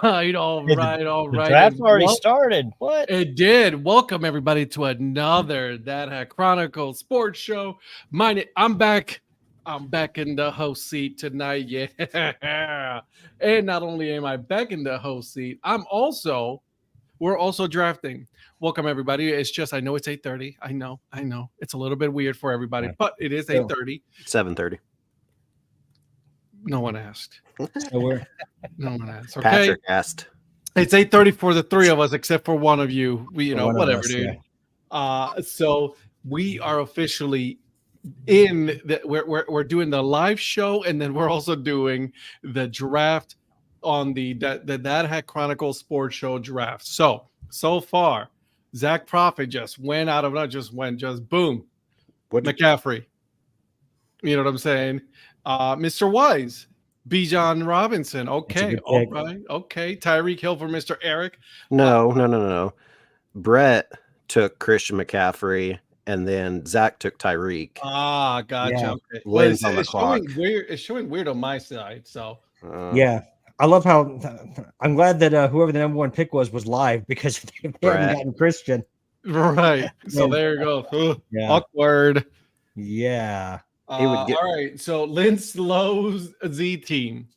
The right. draft And already started. What? it did. Welcome everybody to another Dad Hat Chronicle sports show. I'm back. I'm back in the host seat tonight. Yeah. And not only am I back in the host seat, we're also drafting. Welcome everybody. It's just I know it's 8:30. I know. It's a little bit weird for everybody, but it is 8:30. 7:30. No one asked. No one asked. Okay. Patrick asked. It's 8:30 for the three of us, except for one of you. Whatever, us, dude. yeah. So we are officially in we're doing the live show, and then we're also doing the draft on the Dad Hat Chronicle Sports Show draft. So far, Zach Prophet just boom, McCaffrey. You know what I'm saying? Mr. Wise, Bijan Robinson. Okay, all right. Okay, Tyreek Hill for Mr. Eric. No. Brett took Christian McCaffrey, and then Zach took Tyreek. Gotcha. Yeah. Okay. Lynn's on the clock. It's showing weird on my side. So Yeah. I love how I'm glad that whoever the number one pick was live, because they hadn't gotten Christian. Right. So there you go. Yeah. Awkward. Yeah. All right. So Lynn Slow's Z team.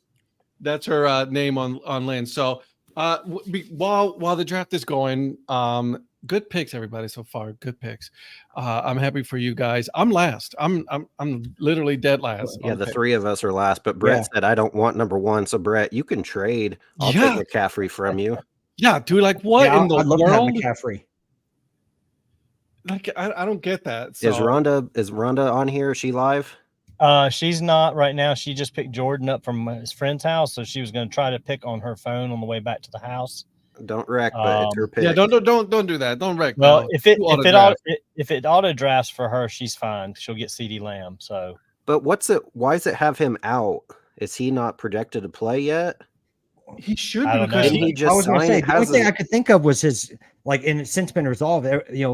That's her name on Lynn. So while the draft is going, good picks, everybody, so far. Good picks. I'm happy for you guys. I'm last. I'm literally dead last. Yeah, the three of us are last, but Brett said I don't want number one. So Brett, you can trade. I'll take McCaffrey from you. Yeah, dude. Like what in the world? McCaffrey. Like I don't get that. So. Is Rhonda on here? Is she live? She's not right now. She just picked Jordan up from his friend's house, so she was going to try to pick on her phone on the way back to the house. Don't wreck, but it's her pick. Yeah, don't do that. Don't wreck. Well, no. if it auto drafts for her, she's fine. She'll get CeeDee Lamb. So, but why does it have him out? Is he not projected to play yet? He should be, because he just. I was going to say the only thing I could think of was his and it's since been resolved.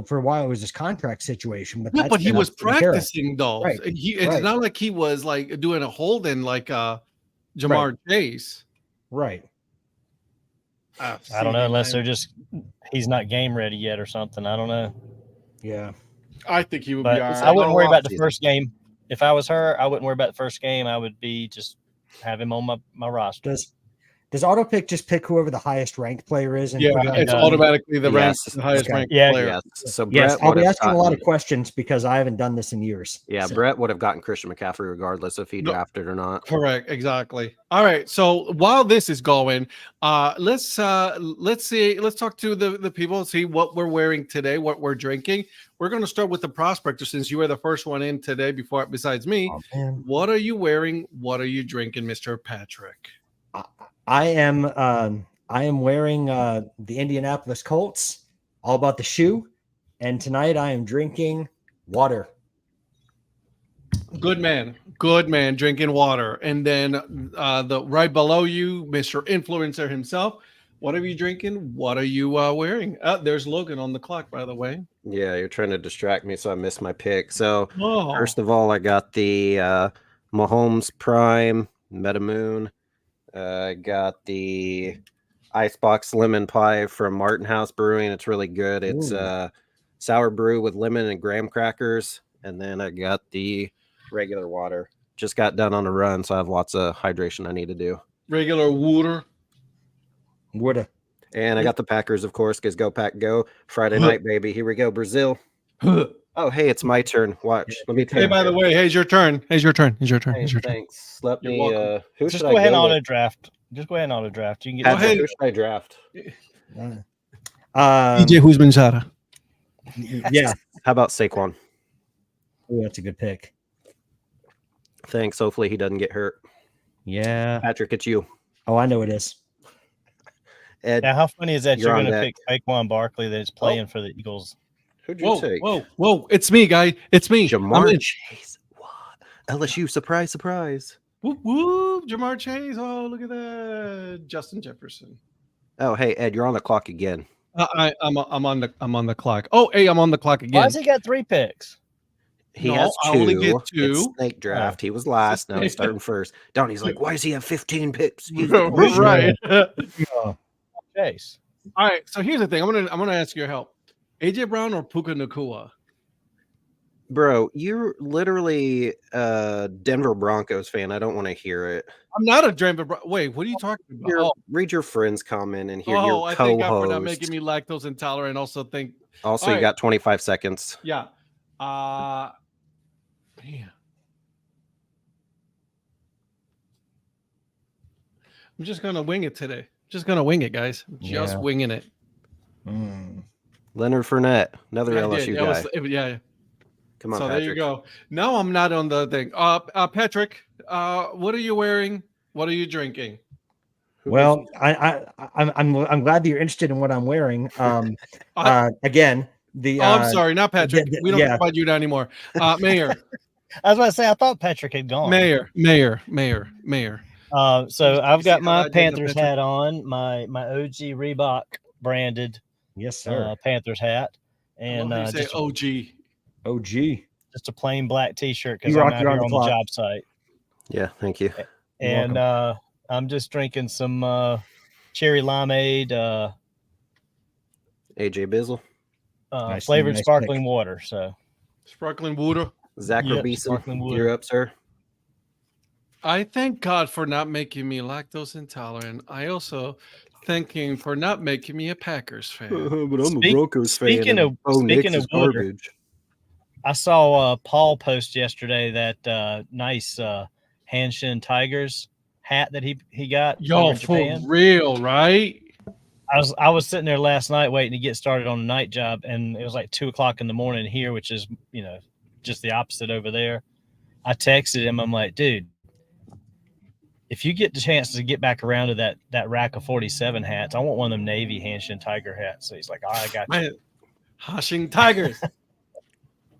For a while it was his contract situation, but he was practicing though. Right. It's not like he was like doing a hold in like Jamar Chase. Right. I don't know unless he's not game ready yet or something. I don't know. Yeah. I think he would be all right. I wouldn't worry about the first game. If I was her, I wouldn't worry about the first game. I would be just have him on my roster. Does auto pick just pick whoever the highest ranked player is? And it's automatically the highest ranked player. Yes. So I'll be asking a lot of questions because I haven't done this in years. Yeah, so. Brett would have gotten Christian McCaffrey regardless if he drafted or not. Correct, exactly. All right. So while this is going, let's talk to the people, see what we're wearing today, what we're drinking. We're going to start with the Prospector since you were the first one in today besides me. What are you wearing? What are you drinking, Mr. Patrick? I am wearing the Indianapolis Colts, all about the shoe, and tonight I am drinking water. Good man, drinking water. And then the right below you, Mr. Influencer himself. What are you drinking? What are you wearing? There's Logan on the clock, by the way. Yeah, you're trying to distract me, so I missed my pick. So first of all, I got the Mahomes Prime Metamoon. I got the Icebox Lemon Pie from Martin House Brewing. It's really good. It's sour brew with lemon and graham crackers. And then I got the regular water. Just got done on a run, so I have lots of hydration I need to do. Regular water. And I got the Packers, of course, because go Pack Go. Friday night, baby. Here we go, Brazil. Oh, hey, it's my turn. Watch. Let me. Hey, by the way, it's your turn. Hey, thanks. Let me. Who just go ahead and auto draft. Just go ahead and auto draft. You can get. Who should I draft? DJ Huzman-Shara. Yeah. How about Saquon? Oh, that's a good pick. Thanks. Hopefully he doesn't get hurt. Yeah. Patrick, it's you. Oh, I know it is. Ed, now, how funny is that you're going to pick Saquon Barkley that is playing for the Eagles? Who'd you take? Whoa. It's me, guy. It's me. Jamar Chase. What? LSU. Surprise. Whoop, whoop. Jamar Chase. Oh, look at that. Justin Jefferson. Oh, hey, Ed, you're on the clock again. I'm on the clock. Oh, hey, I'm on the clock again. Why has he got 3 picks? He has 2. I only get 2. It's snake draft. He was last. Now he's starting first. Donnie's like, why does he have 15 picks? Right. Chase. All right. So here's the thing. I'm gonna ask your help. AJ Brown or Puka Nacua? Bro, you're literally a Denver Broncos fan. I don't want to hear it. I'm not a Denver. Wait, what are you talking about? Read your friend's comment and hear your I co-host. thank God for not making me lactose intolerant. Also, you got 25 seconds. Yeah. Man. I'm just gonna wing it today. Just gonna wing it, guys. Just winging it. Leonard Fournette, another LSU guy. Yeah. Come on, so Patrick. There you go. No, I'm not on the thing. Patrick, what are you wearing? What are you drinking? Well, I'm glad that you're interested in what I'm wearing. Again, I'm sorry, not Patrick. We don't talk about you anymore. Mayor. I was about to say, I thought Patrick had gone. Mayor. So I've got my Panthers hat on, my OG Reebok branded, yes sir, Panthers hat, and say OG, just a plain black T-shirt because I'm out here on the job site. Yeah, thank you. And I'm just drinking some cherry limeade, AJ Bizzle, flavored sparkling water. So sparkling water. Zach Beeson, you're up, sir. I thank God for not making me lactose intolerant. I also thank him for not making me a Packers fan. But I'm a Broncos fan. Speaking of garbage. I saw Paul post yesterday that nice Hanshin Tigers hat that he got. Yo, for real, right? I was sitting there last night waiting to get started on the night job, and it was like 2:00 in the morning here, which is just the opposite over there. I texted him. I'm like, dude, if you get the chance to get back around to that rack of 47 hats, I want one of them Navy Hanshin Tiger hats. So he's like, I got you. Hanshin Tigers.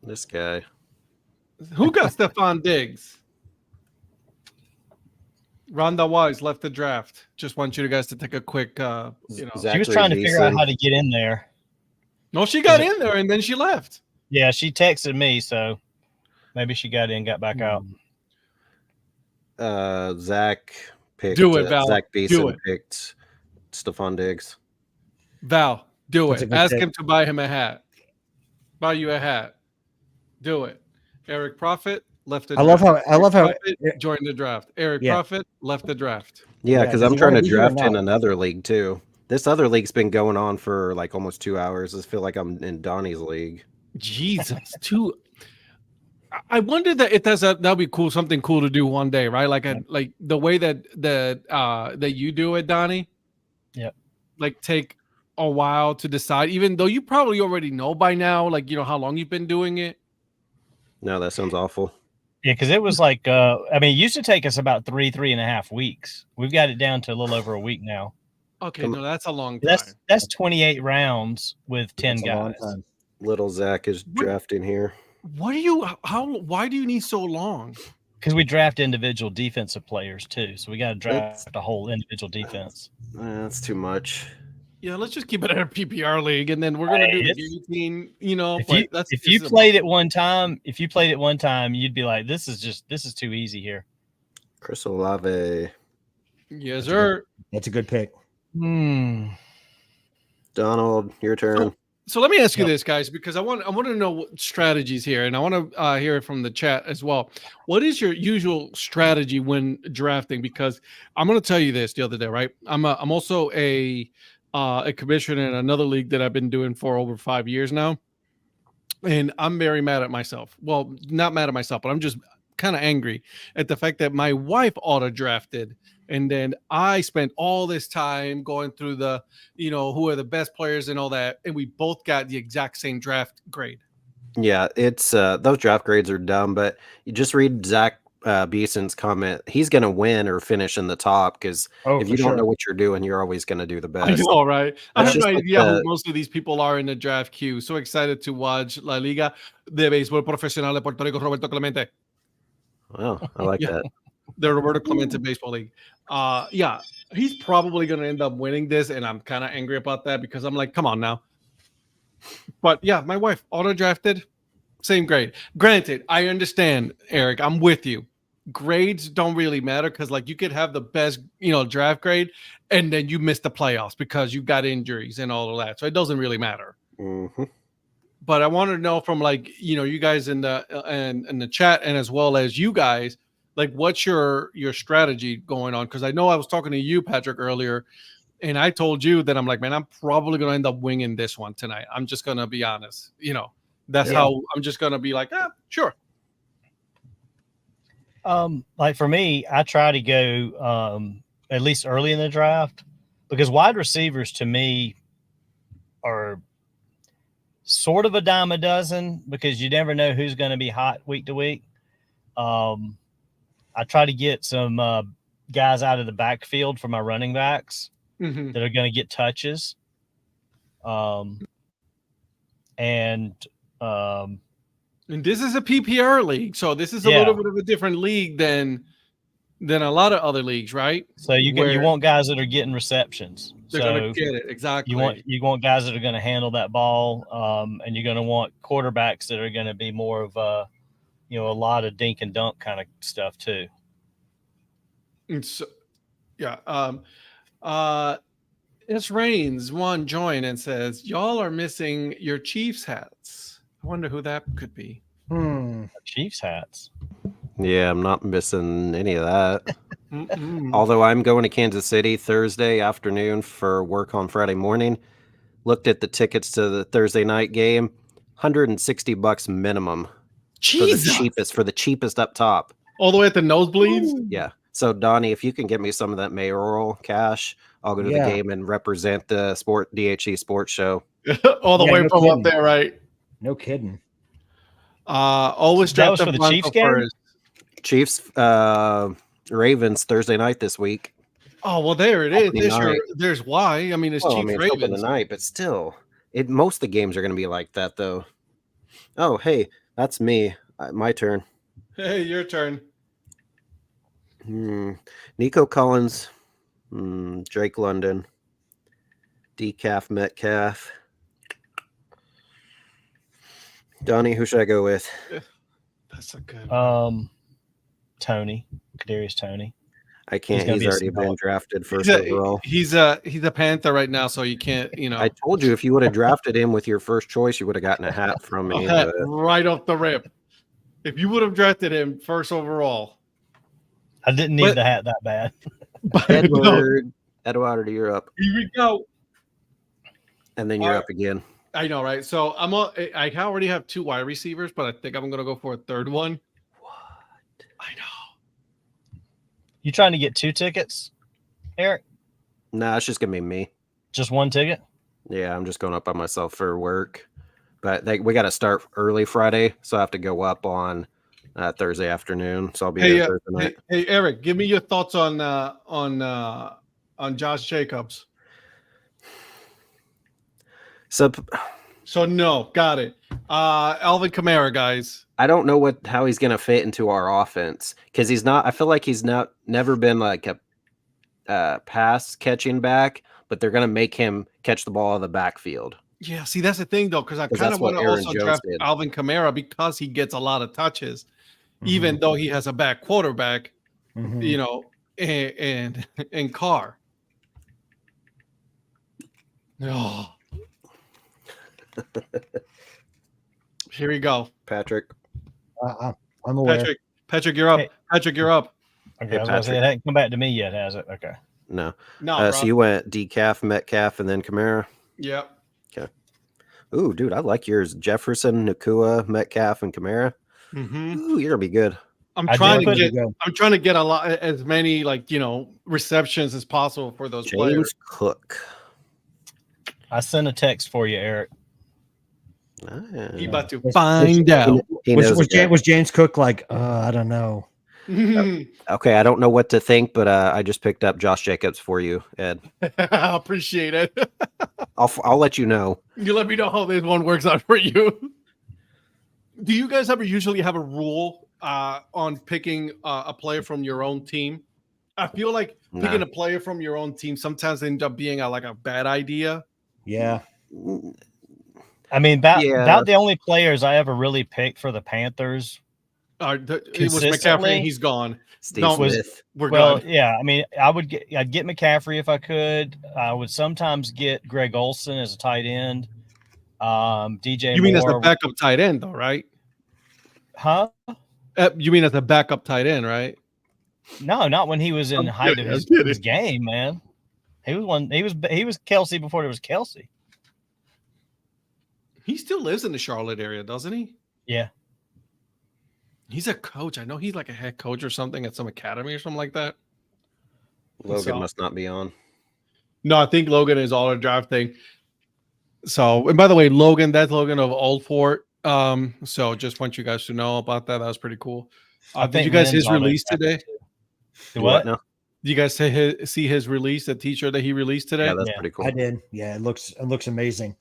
This guy. Who got Stephon Diggs? Rhonda Wise left the draft. Just want you guys to take a quick, She was trying to figure out how to get in there. No, she got in there and then she left. Yeah, she texted me, so maybe she got in, got back out. Zach picked. Do it, Val. Zach Beeson picked Stephon Diggs. Val, do it. Ask him to buy him a hat. Buy you a hat. Do it. Eric Prophet left the draft. I love how joined the draft. Eric Prophet left the draft. Yeah, because I'm trying to draft in another league too. This other league's been going on for like almost 2 hours. I feel like I'm in Donnie's league. Jesus, I wonder that it does that'd be cool, something cool to do one day, right? Like like the way that you do it, Donnie. Yep. Like take a while to decide, even though you probably already know by now, like how long you've been doing it. No, that sounds awful. Yeah, because it was like it used to take us about 3.5 weeks. We've got it down to a little over a week now. Okay, no, that's a long time. That's 28 rounds with 10 guys. Little Zach is drafting here. Why do you need so long? Because we draft individual defensive players too, so we got to draft a whole individual defense. That's too much. Yeah, let's just keep it at a PPR league, and then we're gonna do the guillotine. If you played it one time, you'd be like, "This is too easy here." Chris Olave. Yes, sir. That's a good pick. Donald, your turn. So let me ask you this, guys, because I want to know what strategies here, and I want to hear it from the chat as well. What is your usual strategy when drafting? Because I'm going to tell you this the other day, right? I'm also a commissioner in another league that I've been doing for over 5 years now, and I'm very mad at myself. Well, not mad at myself, but I'm just kind of angry at the fact that my wife auto drafted. And then I spent all this time going through the, who are the best players and all that. And we both got the exact same draft grade. Yeah, it's those draft grades are dumb, but you just read Zach Beeson's comment. He's going to win or finish in the top because if you don't know what you're doing, you're always going to do the best. I know, right? I have no idea who most of these people are in the draft queue. So excited to watch La Liga de Béisbol Profesional de Puerto Rico, Roberto Clemente. Wow, I like that. The Roberto Clemente Baseball League. He's probably going to end up winning this, and I'm kind of angry about that because I'm like, come on now. But yeah, my wife auto drafted, same grade. Granted, I understand, Eric. I'm with you. grades don't really matter because like you could have the best, draft grade and then you miss the playoffs because you got injuries and all of that. So it doesn't really matter. Mm-hmm. But I wanted to know from like, you guys in the chat and as well as you guys, like what's your strategy going on? Because I know I was talking to you, Patrick, earlier, and I told you that I'm like, man, I'm probably going to end up winging this one tonight. I'm just going to be honest. That's how I'm just going to be like, sure. Like for me, I try to go at least early in the draft because wide receivers to me are sort of a dime a dozen because you never know who's going to be hot week to week. I try to get some guys out of the backfield for my running backs that are going to get touches. And this is a PPR league, so this is a little bit of a different league than a lot of other leagues, right? So you want guys that are getting receptions. They're going to get it exactly. You want guys that are going to handle that ball, and you're going to want quarterbacks that are going to be more of a lot of dink and dunk kind of stuff too. And so, It's Rains one join and says, y'all are missing your Chiefs hats. I wonder who that could be. Chiefs hats. Yeah, I'm not missing any of that. Although I'm going to Kansas City Thursday afternoon for work on Friday morning. Looked at the tickets to the Thursday night game, $160 minimum. Jesus. For the cheapest up top. All the way at the nosebleeds? Ooh. Yeah. So Donnie, if you can get me some of that mayoral cash, I'll go to the game and represent the DHC sports show. All the way from up there, right? No kidding. Always that was for the Chiefs game. Chiefs, Ravens Thursday night this week. Oh well, there it is. There's why. I mean, it's Chiefs Ravens the night, but still, most of the games are going to be like that, though. Oh, hey, that's me. My turn. Hey, your turn. Nico Collins, Drake London, Decaf Metcalf. Donnie, who should I go with? That's a good Tony. Kadarius Tony. I can't. He's already been drafted first overall. He's a Panther right now, so you can't. I told you if you would have drafted him with your first choice, you would have gotten a hat from me. Right off the rip. If you would have drafted him first overall, I didn't need the hat that bad. Edward, you're up. Here we go. And then you're up again. I know, right? So I already have 2 wide receivers, but I think I'm gonna go for a third one. What? I know. You trying to get 2 tickets, Eric? Nah, it's just gonna be me. Just 1 ticket? Yeah, I'm just going up by myself for work. But we got to start early Friday, so I have to go up on Thursday afternoon. So I'll be there Thursday night. Hey, Eric, give me your thoughts on Josh Jacobs. So no, got it. Alvin Kamara, guys. I don't know how he's gonna fit into our offense because he's not. I feel like he's never been like a pass catching back, but they're gonna make him catch the ball out of the backfield. Yeah, see that's the thing though, because I kind of want to also draft Alvin Kamara because he gets a lot of touches, even though he has a bad quarterback, and Carr. Oh. Here we go. Patrick. I'm aware. Patrick, you're up. Hey. Patrick, you're up. Okay, I was say, it hasn't come back to me yet, has it? Okay. No. So you went Decaf, Metcalf, and then Kamara? Yep. Okay. Ooh, dude, I like yours. Jefferson, Nakua, Metcalf, and Kamara. Ooh, you're gonna be good. I'm trying to get as many receptions as possible for those players. James Cook. I sent a text for you, Eric. He about to find out. Was James Cook like? I don't know. Okay, I don't know what to think, but I just picked up Josh Jacobs for you, Ed. I appreciate it. I'll let you know. You let me know how this one works out for you. Do you guys ever usually have a rule on picking a player from your own team? I feel like picking a player from your own team sometimes ends up being a bad idea. Yeah. I mean, about the only players I ever really picked for the Panthers It was McCaffrey, Consistently? and he's gone. Steve No, Smith. We're Well, good. yeah. I mean, I'd get McCaffrey if I could. I would sometimes get Greg Olson as a tight end. DJ You mean as a Moore. backup tight end, though, right? Huh? You mean as a backup tight end, right? No, not when he was in I'm the height kidding, of I'm kidding. his game, man. He was Kelsey before there was Kelsey. He still lives in the Charlotte area, doesn't he? Yeah. He's a coach. I know he's like a head coach or something at some academy or something like that. Logan must not be on. No, I think Logan is all a draft thing. So, and by the way, Logan, that's Logan of Old Fort. So just want you guys to know about that. That was pretty cool. Did you guys his release today? What? No. Did you guys see his release, the t-shirt that he released today? Yeah, that's pretty cool. I did. Yeah, it looks amazing.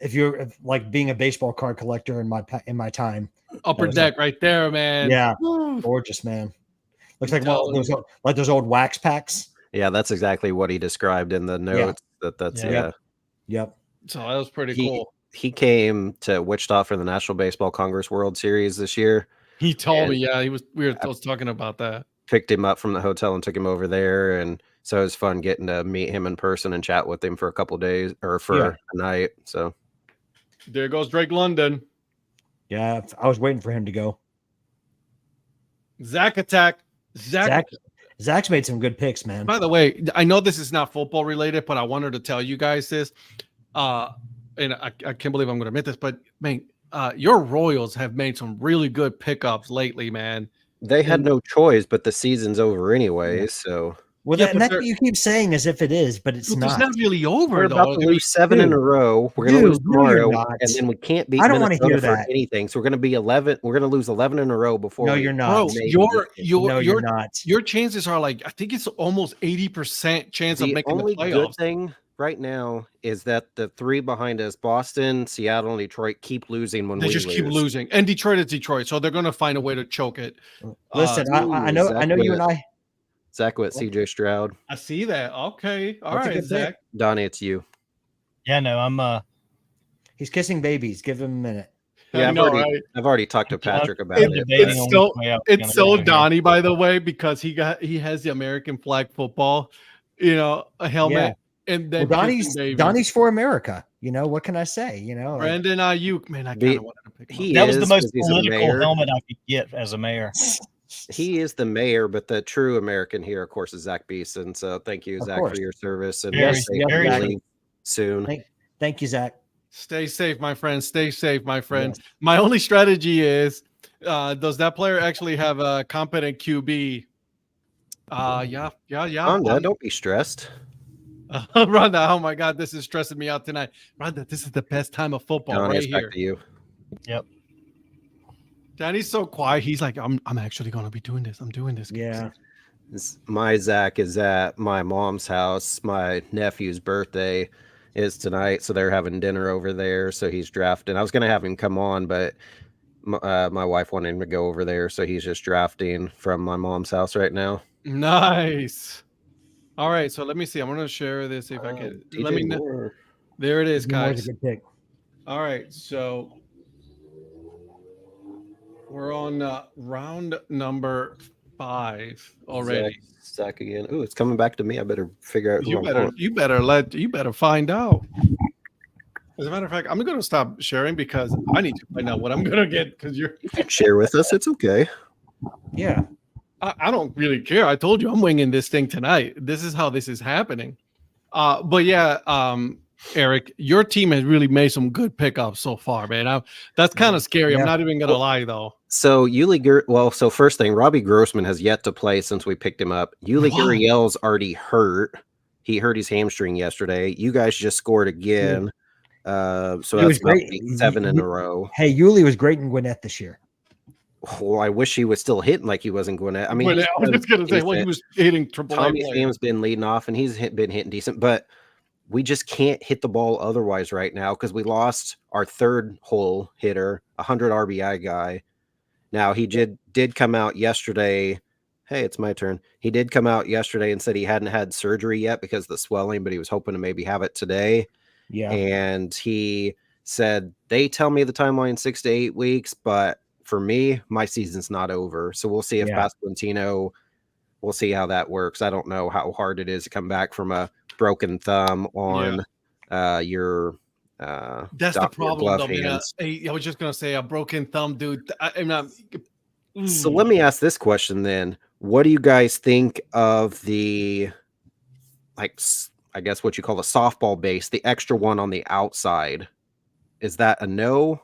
If you're like being a baseball card collector in my time, Upper deck right there, man. Yeah, gorgeous, man. Looks like those old wax packs. Yeah, that's exactly what he described in the notes. Yep. So that was pretty cool. He came to Wichita for the National Baseball Congress World Series this year. He told me, yeah, we were talking about that. Picked him up from the hotel and took him over there, and so it was fun getting to meet him in person and chat with him for a couple days or for a night. So there goes Drake London. Yeah, I was waiting for him to go. Zach Attack. Zach's made some good picks, man. By the way, I know this is not football related, but I wanted to tell you guys this. And I can't believe I'm going to admit this, but man, your Royals have made some really good pickups lately, man. They had no choice, but the season's over anyways. So that's what you keep saying as if it is, but it's not. It's not really over. We're about to lose 7 in a row. We're going to lose tomorrow, and then we can't beat Minnesota for anything. So we're going to be 11. We're going to lose 11 in a row before. No, you're not. You're not. Your chances are like I think it's almost 80% chance of making the playoffs. The only good thing right now is that the 3 behind us, Boston, Seattle, and Detroit, keep losing when we lose. They just keep losing, and Detroit is Detroit, so they're going to find a way to choke it. Listen, I know you and I. Zach with CJ Stroud. I see that. Okay. All right, Zach. Donnie, it's you. Yeah, no, I'm he's kissing babies. Give him a minute. Yeah, I've already talked to Patrick about it. It's so Donnie, by the way, because he has the American flag football, a helmet. Yeah. And then Donnie's for America. What can I say? Brandon Ayuk, man, I kind of wanted to pick him up. That was the most political helmet I could get as a mayor. He is the mayor, but the true American here, of course, is Zach Beeson. So thank you, Zach, for your service. And very soon. Thank you, Zach. Stay safe, my friend. Stay safe, my friend. Yes. My only strategy is, does that player actually have a competent QB? Yeah. Rhonda, don't be stressed. Rhonda, oh my God, this is stressing me out tonight. Rhonda, this is the best time of football right here. Back to you. Yep. Danny's so quiet. He's like, I'm actually going to be doing this. I'm doing this. Yeah. My Zach is at my mom's house. My nephew's birthday is tonight, so they're having dinner over there. So he's drafting. I was going to have him come on, but my wife wanted him to go over there, so he's just drafting from my mom's house right now. Nice. All right, so let me see. I'm going to share this if I can. Let me know. There it is, guys. Good pick. All right, so we're on round number 5 already. Zach again. Ooh, it's coming back to me. I better figure out. You better find out. As a matter of fact, I'm going to stop sharing because I need to find out what I'm going to get. Because you can share with us. It's okay. Yeah. I don't really care. I told you I'm winging this thing tonight. This is how this is happening. But yeah, Eric, your team has really made some good pickups so far, man. That's kind of scary. Yeah. I'm not even going to lie, though. So so first thing, Robbie Grossman has yet to play since we picked him up. Yuli Gurriel's already hurt. He hurt his hamstring yesterday. You guys just scored again. So that's great. 7 in a row. Hey, Yuli was great in Gwinnett this year. Well, I wish he was still hitting like he was in Gwinnett. I mean, I was just going to say, he was hitting triple. Tommy Sam's been leading off, and he's been hitting decent, but we just can't hit the ball otherwise right now because we lost our third hole hitter, 100 RBI guy. Now, he did come out yesterday. Hey, it's my turn. He did come out yesterday and said he hadn't had surgery yet because of the swelling, but he was hoping to maybe have it today. Yeah. And he said, they tell me the timeline 6 to 8 weeks, but for me, my season's not over. So we'll see if Pasquantino, we'll see how that works. I don't know how hard it is to come back from a broken thumb on your that's the problem though, man. I was just gonna say a broken thumb, dude. I'm not. So let me ask this question then. What do you guys think of the, like, I guess what you call the softball base, the extra one on the outside? Is that a no?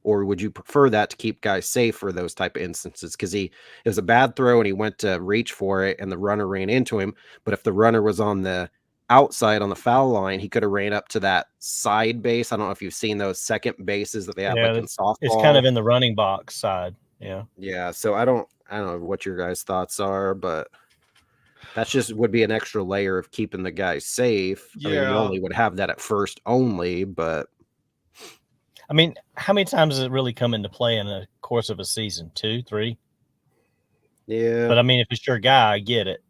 Or would you prefer that to keep guys safe for those type of instances? Because it was a bad throw and he went to reach for it and the runner ran into him. But if the runner was on the outside on the foul line, he could have ran up to that side base. I don't know if you've seen those second bases that they have like in softball. It's kind of in the running box side. Yeah. Yeah. So I don't know what your guys' thoughts are, but that's just would be an extra layer of keeping the guys safe. Yeah. I mean, you only would have that at first only, but I mean, how many times does it really come into play in the course of a season? 2, 3? Yeah. But I mean, if it's your guy, I get it.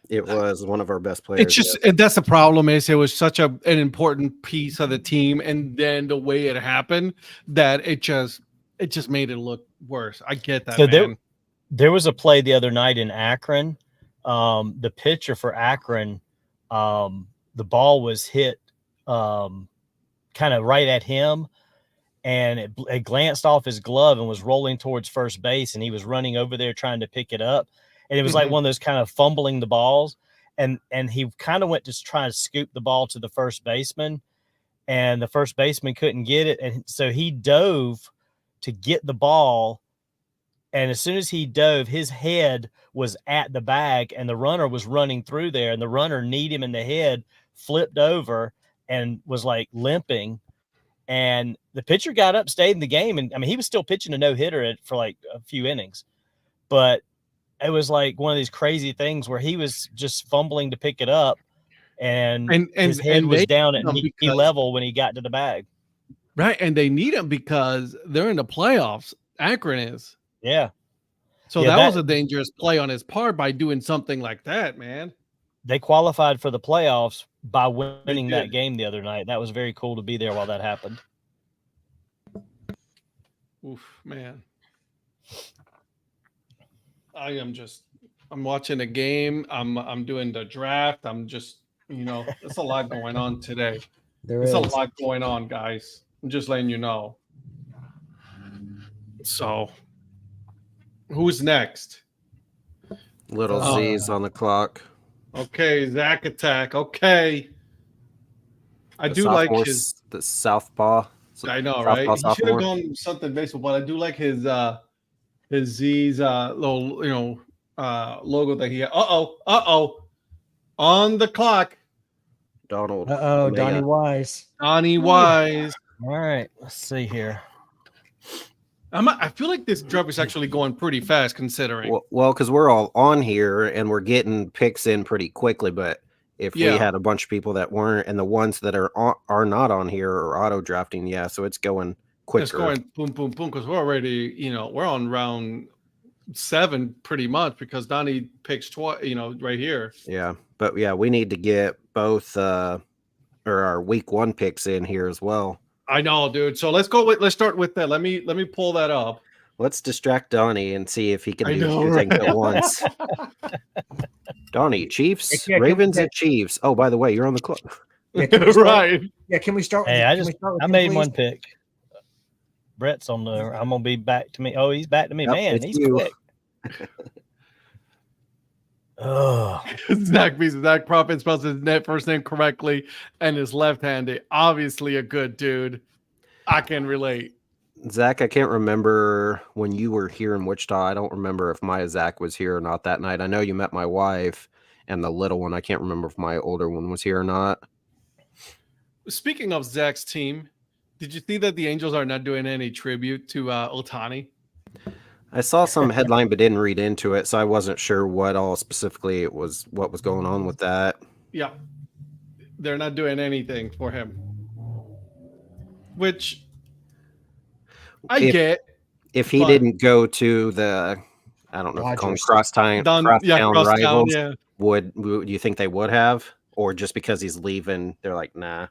It was one of our best players. It's just that's the problem is it was such an important piece of the team, and then the way it happened that it just made it look worse. I get that. So there was a play the other night in Akron. The pitcher for Akron, the ball was hit kind of right at him, and it glanced off his glove and was rolling towards first base, and he was running over there trying to pick it up, and it was like one of those kind of fumbling the balls, and he kind of went to try to scoop the ball to the first baseman, and the first baseman couldn't get it, and so he dove to get the ball, and as soon as he dove, his head was at the bag, and the runner was running through there, and the runner kneed him in the head, flipped over, and was like limping, and the pitcher got up, stayed in the game, and I mean he was still pitching a no-hitter for like a few innings, but it was like one of these crazy things where he was just fumbling to pick it up, and his head was down at knee level when he got to the bag. Right, and they need him because they're in the playoffs. Akron is. Yeah. So that was a dangerous play on his part by doing something like that, man. They qualified for the playoffs by winning that game the other night. That was very cool to be there while that happened. Oof, man. I'm watching a game. I'm doing the draft. I'm just, there's a lot going on today. There's a lot going on, guys. I'm just letting you know. So, who's next? Little Z's on the clock. Okay, Zach Attack. Okay. I do like the southpaw. I know, right? He should have gone something baseball, but I do like his Z's little logo that he had. On the clock. Donald. Donnie Wise. Donnie Wise. All right, let's see here. I feel like this draft is actually going pretty fast considering. Well, because we're all on here and we're getting picks in pretty quickly. But if we had a bunch of people that weren't, and the ones that are not on here are auto drafting, so it's going quicker. It's going boom, boom, boom, because we're already, we're on round 7 pretty much because Donnie picks twice, right here. Yeah, but we need to get both or our week 1 picks in here as well. I know, dude. So let's start with that. Let me pull that up. Let's distract Donnie and see if he can do 2 things at once. Donnie, Chiefs, Ravens, and Chiefs. Oh, by the way, you're on the clock. Right. Yeah, can we start? Hey, I made one pick. Brett's on there. I'm gonna be back to me. Oh, he's back to me. Man, he's quick. Oh, Zach Prophet spells his first name correctly and is left-handed. Obviously a good dude. I can relate. Zach, I can't remember when you were here in Wichita. I don't remember if my Zach was here or not that night. I know you met my wife and the little one. I can't remember if my older one was here or not. Speaking of Zach's team, did you see that the Angels are not doing any tribute to Ohtani? I saw some headline but didn't read into it, so I wasn't sure what all specifically what was going on with that. Yeah. They're not doing anything for him. Which I get. If he didn't go to the, I don't know if you call them crosstown rivals, would you think they would have? Or just because he's leaving, they're like, nah.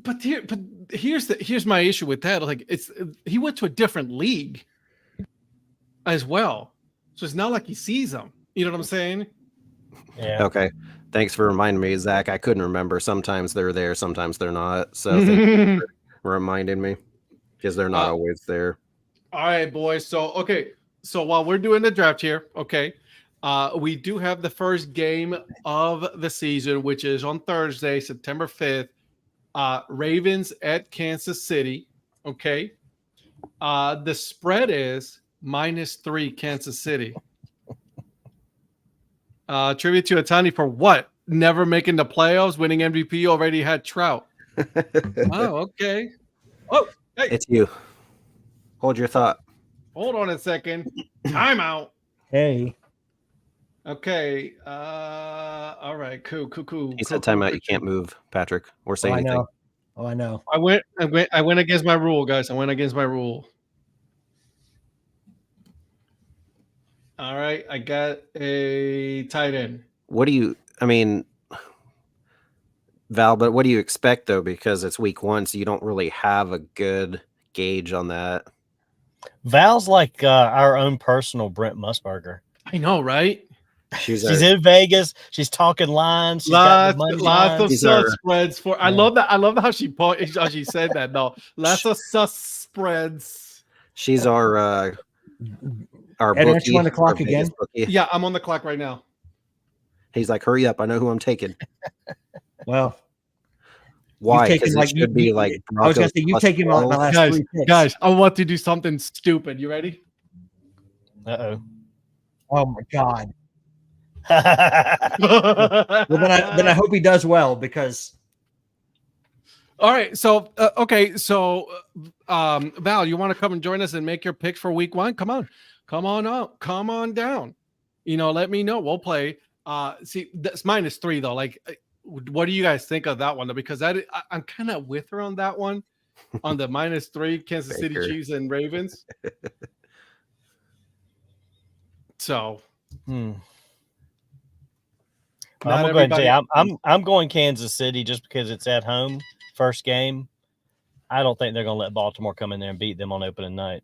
But here's my issue with that. Like he went to a different league. as well. So it's not like he sees them. You know what I'm saying? Yeah. Okay. Thanks for reminding me, Zach. I couldn't remember. Sometimes they're there, sometimes they're not. So thank you for reminding me because they're not always there. All right, boys. So, okay. So while we're doing the draft here, okay, we do have the first game of the season, which is on Thursday, September 5th. Ravens at Kansas City. Okay. The spread is -3 Kansas City. Tribute to Otani for what? Never making the playoffs, winning MVP, already had Trout. Oh, okay. Oh, hey. It's you. Hold your thought. Hold on a second. Timeout. Hey. Okay. All right. Cool. He said timeout. You can't move, Patrick, or say anything. Know. Oh, I know. I went against my rule, guys. I went against my rule. All right. I got a tight end. Val, but what do you expect though? Because it's week 1, so you don't really have a good gauge on that. Val's like our own personal Brent Musburger. I know, right? She's in Vegas. She's talking lines. She's lots got of sus spreads for. I love that. I love how she said that. No, lots of sus spreads. She's our Ed, aren't you on the clock again? Bookie. Yeah, I'm on the clock right now. He's like, hurry up! I know who I'm taking. Well, why? Because it should be like. I was gonna say you've taken my last 3 picks. Guys, I want to do something stupid. You ready? Uh-oh. Oh my God. Well, then I hope he does well because. All right, so okay, so Val, you want to come and join us and make your picks for week 1? Come on up, come on down. Let me know. We'll play. See, that's -3 though. Like, what do you guys think of that one? Because I'm kind of with her on that one, on the -3 Kansas City Chiefs and Ravens. So. I'm gonna go ahead and tell you, I'm going Kansas City just because it's at home, first game. I don't think they're gonna let Baltimore come in there and beat them on opening night.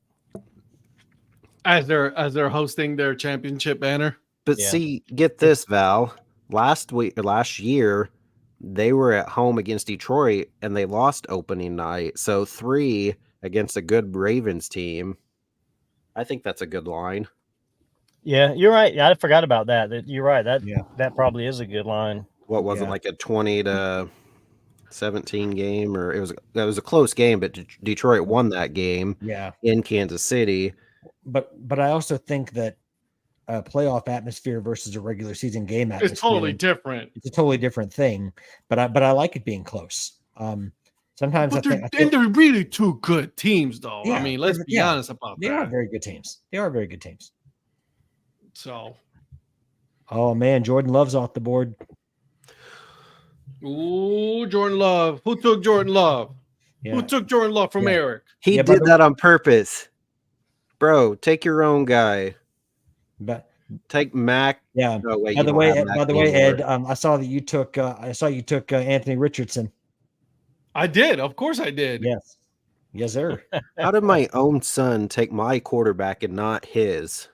As they're hosting their championship banner. But see, get this, Val. Last year, they were at home against Detroit and they lost opening night. So 3 against a good Ravens team. I think that's a good line. Yeah, you're right. I forgot about that. You're right. That probably is a good line. What was it, like a 20-17 game, or it was a close game, but Detroit won that game. Yeah. In Kansas City. But I also think that a playoff atmosphere versus a regular season game atmosphere, it's totally different. It's a totally different thing. But I like it being close. Sometimes they're really 2 good teams, though. Yeah, I mean, let's be honest about that. They are very good teams. So, oh man, Jordan Love's off the board. Ooh, Jordan Love. Who took Jordan Love? Yeah. Who took Jordan Love from Eric? He did that on purpose. Bro, take your own guy. But take Mac. Yeah. No, wait, by the way, Ed, I saw that you took Anthony Richardson. I did. Of course I did. Yes, sir. How did my own son take my quarterback and not his?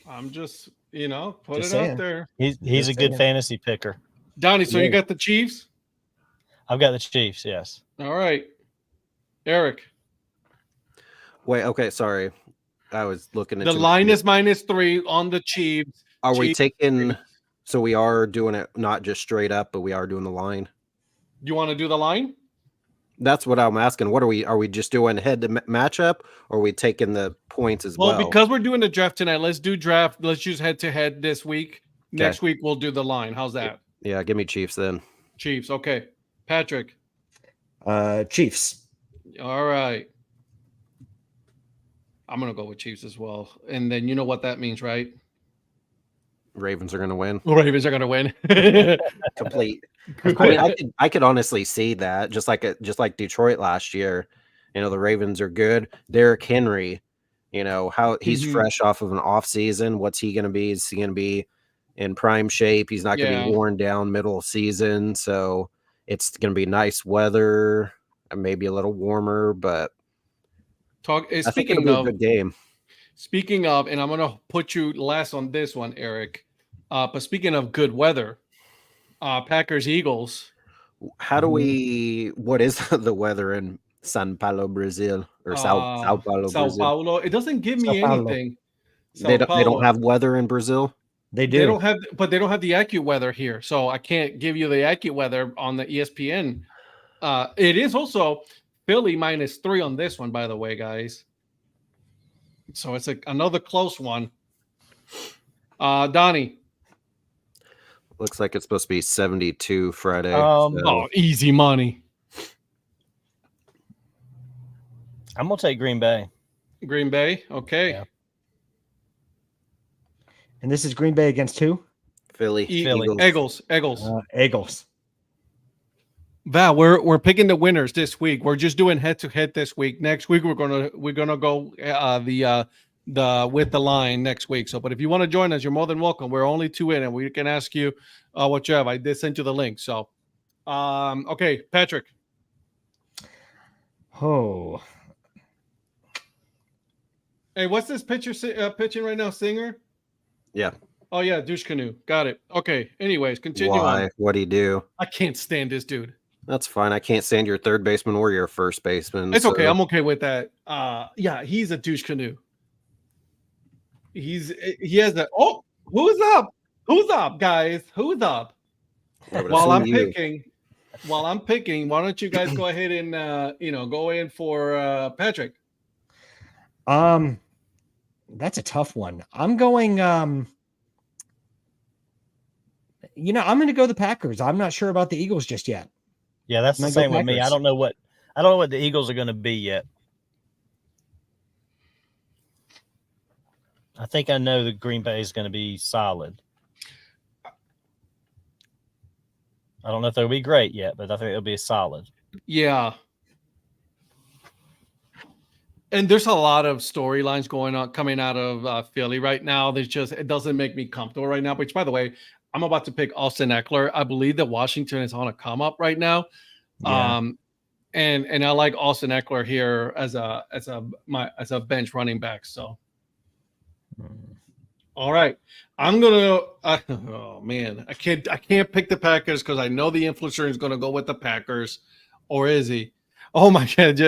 I'm just, put it out there. He's a good fantasy picker. Donnie, so you got the Chiefs? I've got the Chiefs, yes. All right. Eric. Wait, okay, sorry. I was looking at the line is -3 on the Chiefs. Are we taking so we are doing it not just straight up, but we are doing the line? You want to do the line? That's what I'm asking. What are we just doing head to matchup, or are we taking the points as well? Well, because we're doing the draft tonight, let's do draft. Let's use head to head this week. Okay. Next week we'll do the line. How's that? Yeah, give me Chiefs then. Chiefs. Okay. Patrick. Chiefs. All right. I'm gonna go with Chiefs as well. And then you know what that means, right? Ravens are gonna win. Ravens are gonna win. Complete. I could honestly see that, just like Detroit last year. The Ravens are good. Derrick Henry, how he's fresh off of an off season. What's he going to be? Is he going to be in prime shape? He's not going to be worn down middle of season. So it's going to be nice weather and maybe a little warmer. But speaking of a good game. Speaking of, and I'm gonna put you last on this one, Eric. But speaking of good weather, Packers Eagles. How do we? What is the weather in São Paulo, Brazil, or Sao Paulo, Sao Brazil? Paulo. It doesn't give Sao me Paulo. anything. They Sao don't Paulo. have weather in Brazil. They do. They don't have, but they don't have the AccuWeather here, so I can't give you the AccuWeather on the ESPN. It is also Philly -3 on this one, by the way, guys. So it's another close one. Donnie. Looks like it's supposed to be 72 Friday. Oh, easy money. I'm gonna take Green Bay. Green Bay. Okay. Yeah. And this is Green Bay against who? Philly. Eagles. Eagles. Val, we're picking the winners this week. We're just doing head to head this week. Next week we're gonna go the with the line next week. So, but if you want to join us, you're more than welcome. We're only 2 in, and we can ask you what you have. I did send you the link. So, okay, Patrick. Oh. Hey, what's this pitcher pitching right now? Singer? Yeah. Oh yeah, douche canoe. Got it. Okay. Anyways, continue Why? on. What do you do? I can't stand this dude. That's fine. I can't stand your third baseman or your first baseman. It's okay. I'm okay with that. Yeah, he's a douche canoe. He has a who's up? Who's up, guys? Who's up? While I'm picking, why don't you guys go ahead and go in for Patrick? That's a tough one. I'm going I'm going to go the Packers. I'm not sure about the Eagles just yet. Yeah, that's the same with me. I don't know what the Eagles are going to be yet. I think I know the Green Bay is going to be solid. I don't know if they'll be great yet, but I think it'll be solid. Yeah. And there's a lot of storylines coming out of Philly right now. It doesn't make me comfortable right now. Which, by the way, I'm about to pick Austin Eckler. I believe that Washington is on a come up right now. Yeah. And I like Austin Eckler here as a bench running back. So, all right, I'm gonna. Oh man, I can't pick the Packers because I know the influencer is gonna go with the Packers, or is he? Oh my God,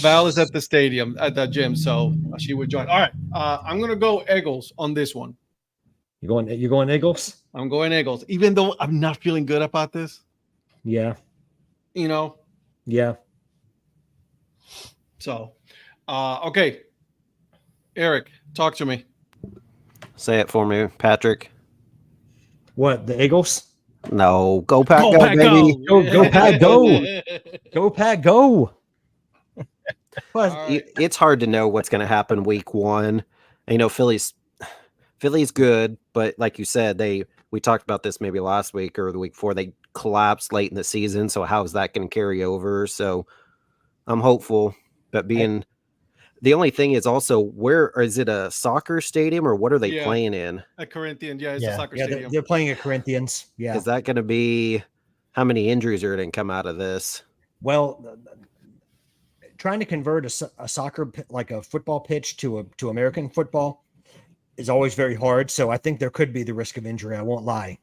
Val is at the stadium at the gym, so she would join. All right, I'm gonna go Eagles on this one. You going Eagles? I'm going Eagles, even though I'm not feeling good about this. Yeah. Yeah. So, okay, Eric, talk to me. Say it for me, Patrick. What, the Eagles? No, go Pack, go, Pack, baby. Go Pack, go. Go Pack, go. Right. It's hard to know what's going to happen week one. Philly's good, but like you said, we talked about this maybe last week or the week before. They collapsed late in the season, so how is that going to carry over? So I'm hopeful, but the only thing is also, where is it, a soccer stadium or what are they playing in? At Corinthians, it's a soccer stadium. They're playing at Corinthians. Yeah. Is that going to be, how many injuries are going to come out of this? Well, trying to convert a soccer, like a football pitch to American football is always very hard. So I think there could be the risk of injury. I won't lie.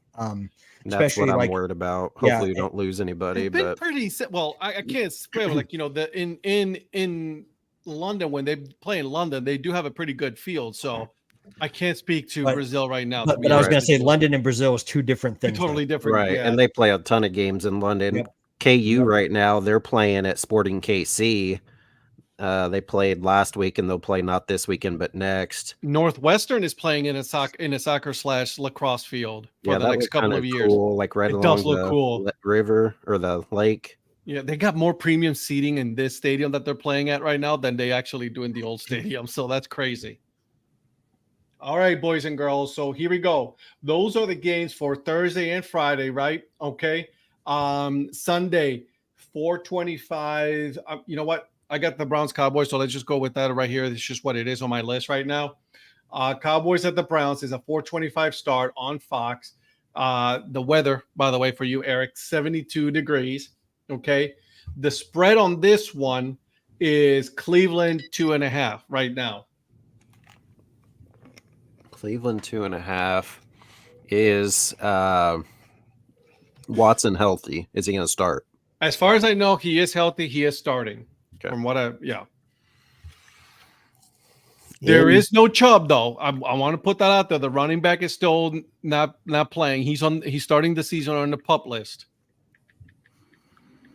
That's what I'm worried about. Hopefully you don't lose anybody. It's been pretty well. I can't swear, like in London, when they play in London, they do have a pretty good field. So I can't speak to Brazil right now. But I was going to say London and Brazil is two different things. Totally different, right? Yeah. And they play a ton of games in London. Yep. KU right now, they're playing at Sporting KC. They played last week, and they'll play not this weekend, but next. Northwestern is playing in a soccer/lacrosse field for the next couple of years. Cool, like right along the river or the lake. Yeah, they got more premium seating in this stadium that they're playing at right now than they actually do in the old stadium. So that's crazy. All right, boys and girls. So here we go. Those are the games for Thursday and Friday, right? Okay. Sunday, 4:25. You know what? I got the Browns Cowboys, so let's just go with that right here. It's just what it is on my list right now. Cowboys at the Browns is a 4:25 start on Fox. The weather, by the way, for you, Eric, 72 degrees. Okay. The spread on this one is Cleveland 2.5 right now. Cleveland 2.5. Is Watson healthy? Is he going to start? As far as I know, he is healthy. He is starting. Okay. From what There is no Chubb though. I want to put that out there. The running back is still not playing. He's starting the season on the PUP list.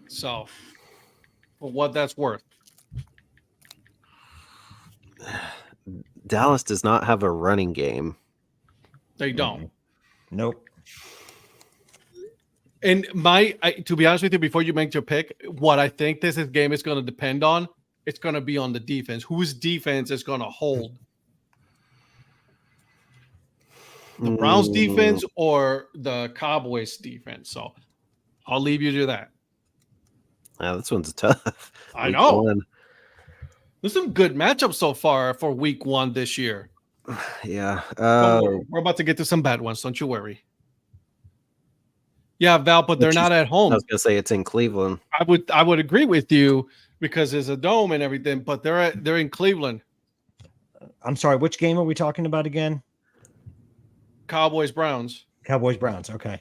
So, for what that's worth. Dallas does not have a running game. They don't. Nope. And to be honest with you, before you make your pick, what I think this game is going to depend on, it's going to be on the defense. Whose defense is going to hold? The Browns defense or the Cowboys defense? So I'll leave you to that. Yeah, this one's tough. I know. There's some good matchups so far for week 1 this year. Yeah. We're about to get to some bad ones. Don't you worry. Yeah, Val, but they're not at home. I was gonna say it's in Cleveland. I would agree with you because there's a dome and everything, but they're in Cleveland. I'm sorry, which game are we talking about again? Cowboys Browns. Cowboys Browns. Okay.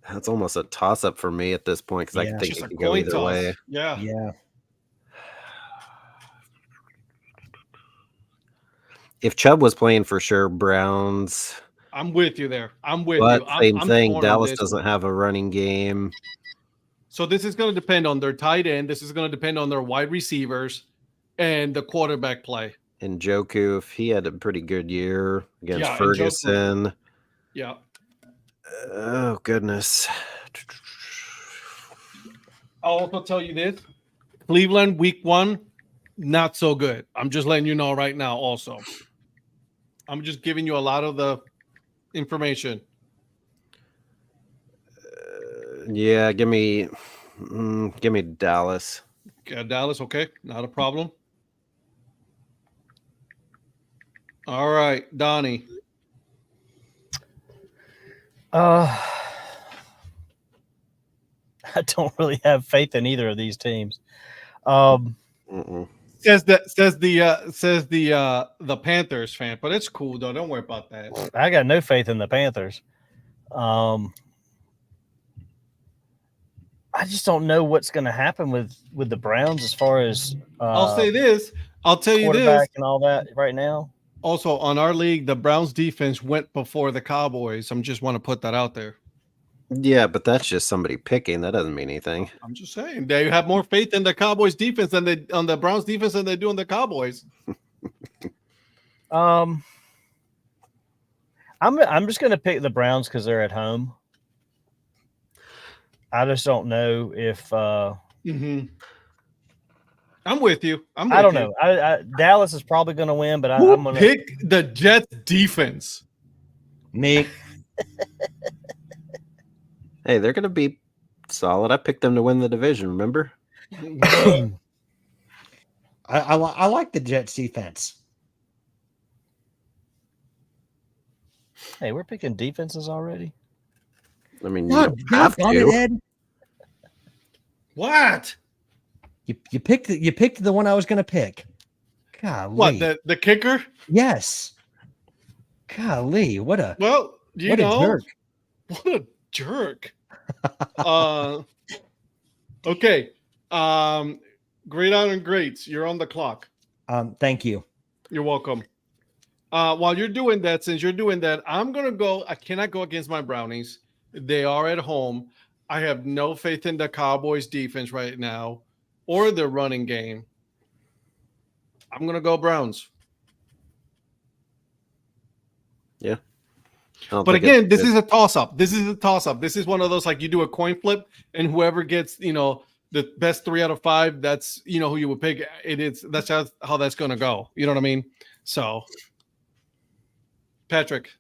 That's almost a toss up for me at this point because I think it can go either way. Yeah. Yeah. If Chubb was playing for sure, Browns. I'm with you there. I'm with but you. Same I'm thing. Dallas doesn't have a running game. So this is going to depend on their tight end. This is going to depend on their wide receivers and the quarterback play. And Njoku, if he had a pretty good year against Ferguson. Yeah. Oh, goodness. I'll also tell you this. Cleveland, week 1, not so good. I'm just letting you know right now also. I'm just giving you a lot of the information. Yeah, give me Dallas. Dallas, okay. Not a problem. All right, Donnie. I don't really have faith in either of these teams. Says the Panthers fan, but it's cool though. Don't worry about that. I got no faith in the Panthers. I just don't know what's going to happen with the Browns as far as I'll say this. I'll tell you this and all that right now. Also, on our league, the Browns defense went before the Cowboys. I just want to put that out there. Yeah, but that's just somebody picking. That doesn't mean anything. I'm just saying they have more faith in the Cowboys defense than they on the Browns defense than they do on the Cowboys. I'm just going to pick the Browns because they're at home. I just don't know if. I'm with you. I don't know. Dallas is probably going to win, but I'm going to pick the Jets defense. Me. Hey, they're going to be solid. I picked them to win the division. Remember? I like the Jets defense. Hey, we're picking defenses already. I mean, you don't have to. Ed. What? You picked the one I was going to pick. Golly. What, the kicker? Yes. Golly, what a jerk. What a jerk. Okay. Great honor and greats. You're on the clock. Thank you. You're welcome. While you're doing that, since you're doing that, I'm gonna go. I cannot go against my Brownies. They are at home. I have no faith in the Cowboys defense right now or the running game. I'm gonna go Browns. Yeah. But again, this is a toss-up. This is a toss-up. This is one of those, like, you do a coin flip, and whoever gets, the best 3 out of 5, that's, who you would pick. That's how that's going to go. You know what I mean? So, Patrick.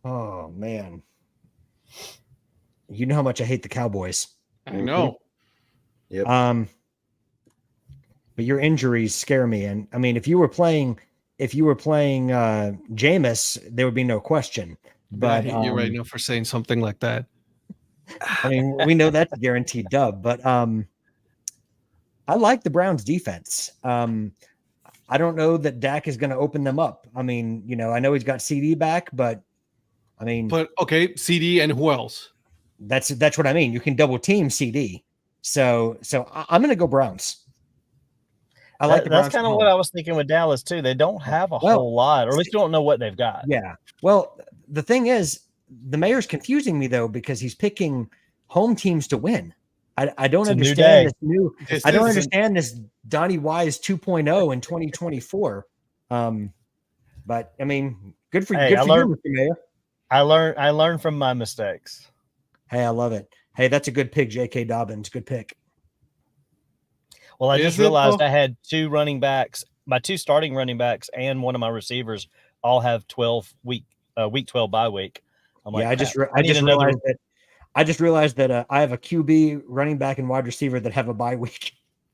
Oh, man. You know how much I hate the Cowboys. I know. Yep. But your injuries scare me. And I mean, if you were playing Jameis, there would be no question. But you're right now for saying something like that. I mean, we know that's a guaranteed dub. But I like the Browns defense. I don't know that Dak is going to open them up. I mean, I know he's got CD back, but I mean, okay, CD and who else? That's what I mean. You can double team CD. So I'm going to go Browns. I like the Browns. That's kind of what I was thinking with Dallas too. They don't have a whole lot, or at least you don't know what they've got. Yeah. Well, the thing is, the mayor's confusing me though, because he's picking home teams to win. I don't understand I don't understand this Donnie Wise 2.0 in 2024. But I mean, good for you, Mr. Mayor. I learned from my mistakes. Hey, I love it. Hey, that's a good pick, J.K. Dobbins. Good pick. Well, I just realized I had two running backs, my two starting running backs, and one of my receivers all have week 12 bye week. I'm like, I just realized that I have a QB, running back, and wide receiver that have a bye week.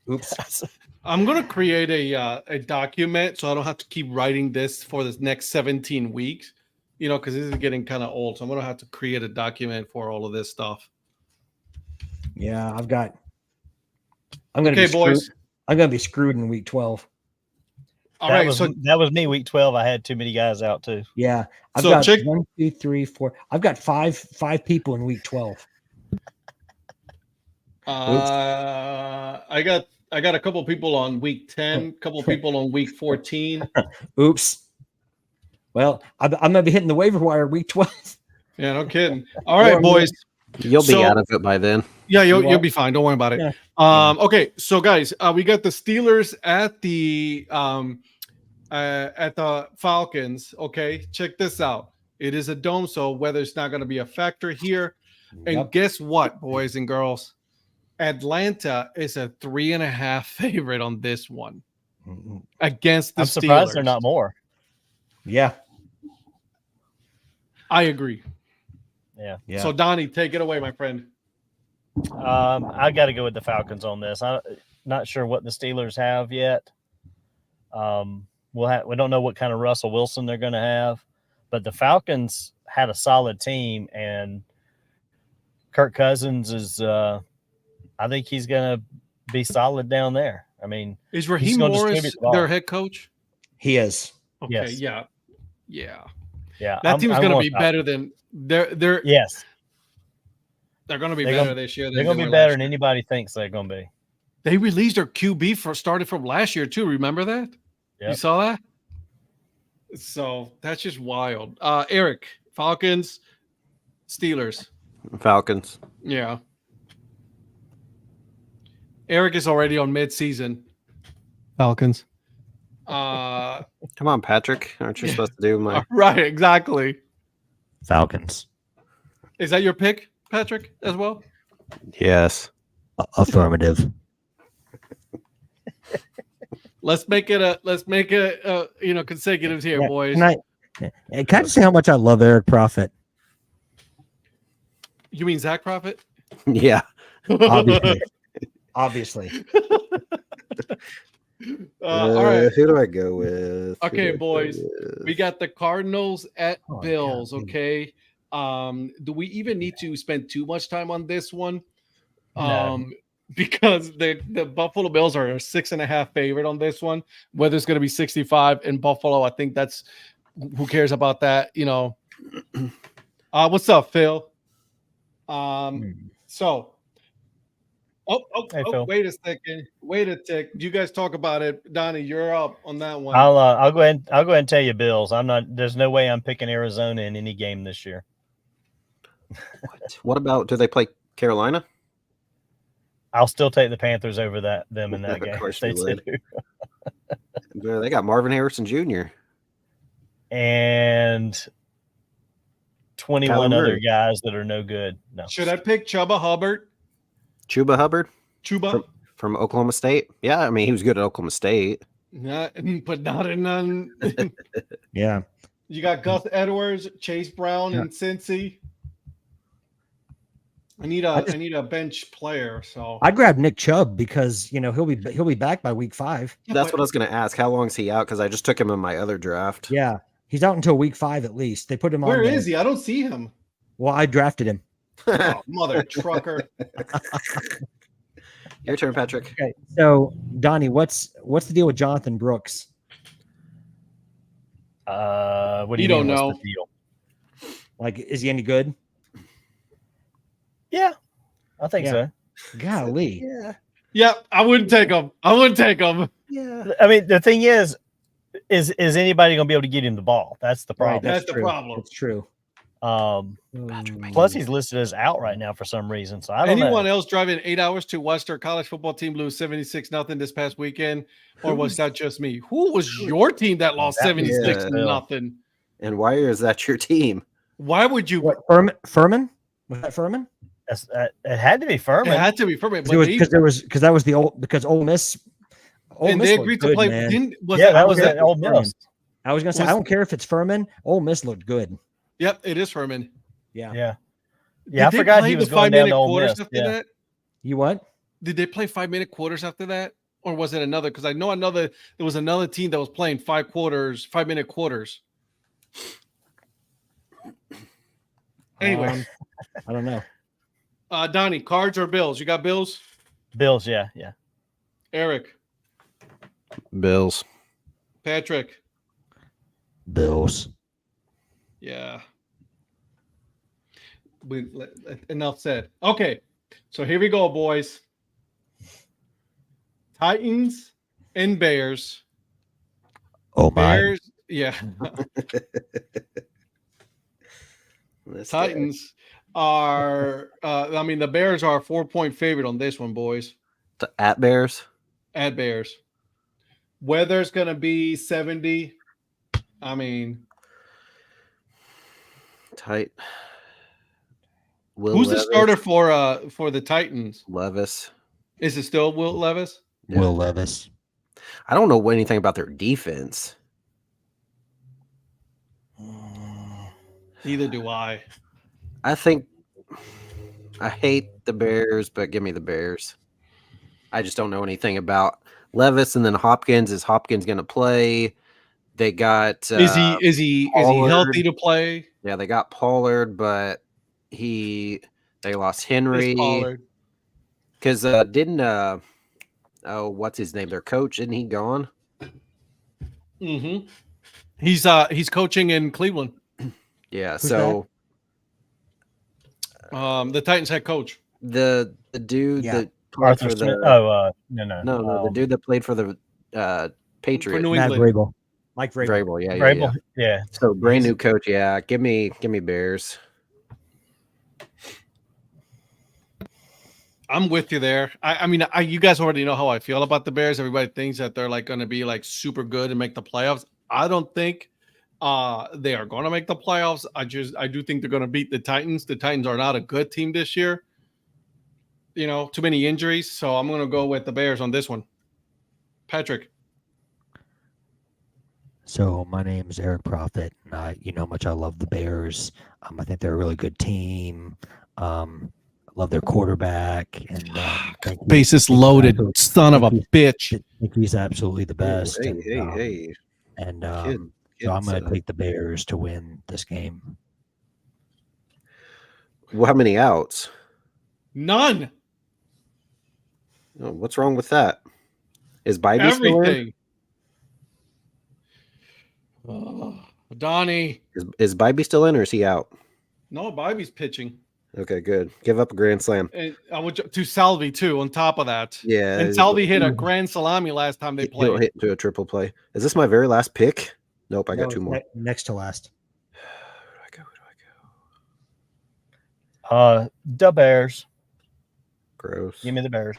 Oops. I'm gonna create a document so I don't have to keep writing this for the next 17 weeks. Because this is getting kind of old, so I'm gonna have to create a document for all of this stuff. Yeah, I'm gonna be boys. I'm gonna be screwed in week 12. All right, that was me week 12. I had too many guys out too. Yeah, I've got 1, 2, 3, 4. I've got five people in week 12. I got a couple people on week 10, couple people on week 14. Oops. Well, I'm gonna be hitting the waiver wire week 12. Yeah, no kidding. All right, boys. You'll be out of it by then. Yeah, you'll be fine. Don't worry about it. Yeah. Okay, so guys, we got the Steelers at the Falcons. Okay, check this out. It is a dome, so weather's not going to be a factor here. And guess what, boys and girls? Atlanta is a 3.5 favorite on this one against the Steelers. I'm surprised they're not more. Yeah, I agree. Yeah. So Donnie, take it away, my friend. I got to go with the Falcons on this. I'm not sure what the Steelers have yet. We don't know what kind of Russell Wilson they're going to have, but the Falcons had a solid team, and Kirk Cousins is. I think he's going to be solid down there. I mean, is Raheem Morris their head coach? He is. Okay. Yes. Yeah. That team's going to be better than they're. Yes. They're going to be better this year. They're going to be better than anybody thinks they're going to be. They released their QB started from last year too. Remember that? Yep. You saw that? So that's just wild. Eric, Falcons, Steelers. Falcons. Yeah. Eric is already on mid-season. Falcons. Come on, Patrick. Aren't you supposed to do my right? Exactly. Falcons. Is that your pick, Patrick, as well? Yes. Affirmative. Let's make it consecutive here, boys. Can I just say how much I love Eric Prophet? You mean Zach Prophet? Yeah. Obviously. All right. Who do I go with? Okay, boys. We got the Cardinals at Bills. God. Okay. Do we even need to spend too much time on this one? No. Because the Buffalo Bills are a 6.5 favorite on this one. Whether it's going to be 65 in Buffalo, I think that's who cares about that. What's up, Phil? So. Hey, Phil. Wait a second. Wait a tick. You guys talk about it. Donnie, you're up on that one. I'll go ahead and tell you Bills. There's no way I'm picking Arizona in any game this year. What about, do they play Carolina? I'll still take the Panthers over them in that game. Of course they would. They got Marvin Harrison Jr. and 21 other guys that are no good. No. Should I pick Chuba Hubbard? Chuba Hubbard? Chuba? From Oklahoma State? Yeah, I mean, he was good at Oklahoma State. But not in none. Yeah. You got Gus Edwards, Chase Brown, and Cincy. I need a bench player. So I'd grab Nick Chubb because he'll be back by week 5. That's what I was going to ask. How long is he out? Because I just took him in my other draft. Yeah, he's out until week 5 at least. They put him on. Where is he? I don't see him. Well, I drafted him. Oh, mother trucker. Your turn, Patrick. Okay, so Donnie, what's the deal with Jonathan Brooks? What do You you don't mean? know. What's the deal? Like, is he any good? Yeah, I think Yeah. so. Golly. Yeah. Yep, I wouldn't take him. Yeah. I mean, the thing is anybody going to be able to get him the ball? That's the Right, problem. That's the true. problem. That's true. Plus, he's listed as out right now for some reason. So I don't Anyone know. else driving 8 hours to watch their college football team lose 76-0 this past weekend, or was that just me? Who was your team that lost That was 76-0? And why is that your team? Why would you? What, Furman? Was that Furman? It had to be Furman. It had to be Furman, Because that was the old because Ole Miss. and they agreed to play. Man. That was at Ole Miss. I was gonna say I don't care if it's Furman. Ole Miss looked good. Yep, it is Furman. Yeah. Did I they forgot play he the was going down 5-minute to Ole quarters Miss. after Yeah. that? You what? Did they play 5-minute quarters after that, or was it another? Because I know there was another team that was playing 5-minute quarters. Anyway, I don't know. Donnie, Cards or Bills? You got Bills? Bills, yeah. Eric, Bills. Patrick, Bills. yeah. Enough said. Okay, so here we go, boys. Titans and Bears. Oh my. Bears, yeah. Titans are. The Bears are a 4-point favorite on this one, boys. At Bears. At Bears. Weather's gonna be 70. I mean, Tight. who's the starter for the Titans? Levis. Is it still Will Levis? Yeah. Will Levis. I don't know anything about their defense. Neither do I. I think I hate the Bears, but give me the Bears. I just don't know anything about Levis, and then Hopkins. Is Hopkins going to play? They got Is he healthy to play? Yeah, they got Pollard, but they lost Henry because didn't what's his name? Their coach, isn't he gone? Mm-hmm. He's coaching in Cleveland. Yeah. Who's so the Titans head coach, the dude that played Arthur for Smith. the No. the dude that played for the Patriots. for New Matt England. Vrabel. Mike Vrabel. Vrabel, yeah. Vrabel, yeah. So brand new coach, yeah. Give me Bears. I'm with you there. I mean, you guys already know how I feel about the Bears. Everybody thinks that they're like going to be like super good and make the playoffs. I don't think they are going to make the playoffs. I do think they're going to beat the Titans. The Titans are not a good team this year. You know, too many injuries. So I'm going to go with the Bears on this one. Patrick. So my name is Eric Prophet. You know how much I love the Bears. I think they're a really good team. Love their quarterback. And Bases loaded, son of a bitch. I think he's absolutely the best. Hey. And So I'm going to take the Bears to win this game. Well, how many outs? None. Oh, what's wrong with that? Is Bybee still in? Everything. Donnie. Is Bybee still in, or is he out? No, Bybee's pitching. Okay, good. Give up a grand slam. And I would to Salvi too. On top of that, Yeah, and Salvi hit a grand salami last time they He'll played. hit into a triple play. Is this my very last pick? Nope, I got two more. Next to last. Where do I go? The Bears. Gross. Give me the Bears.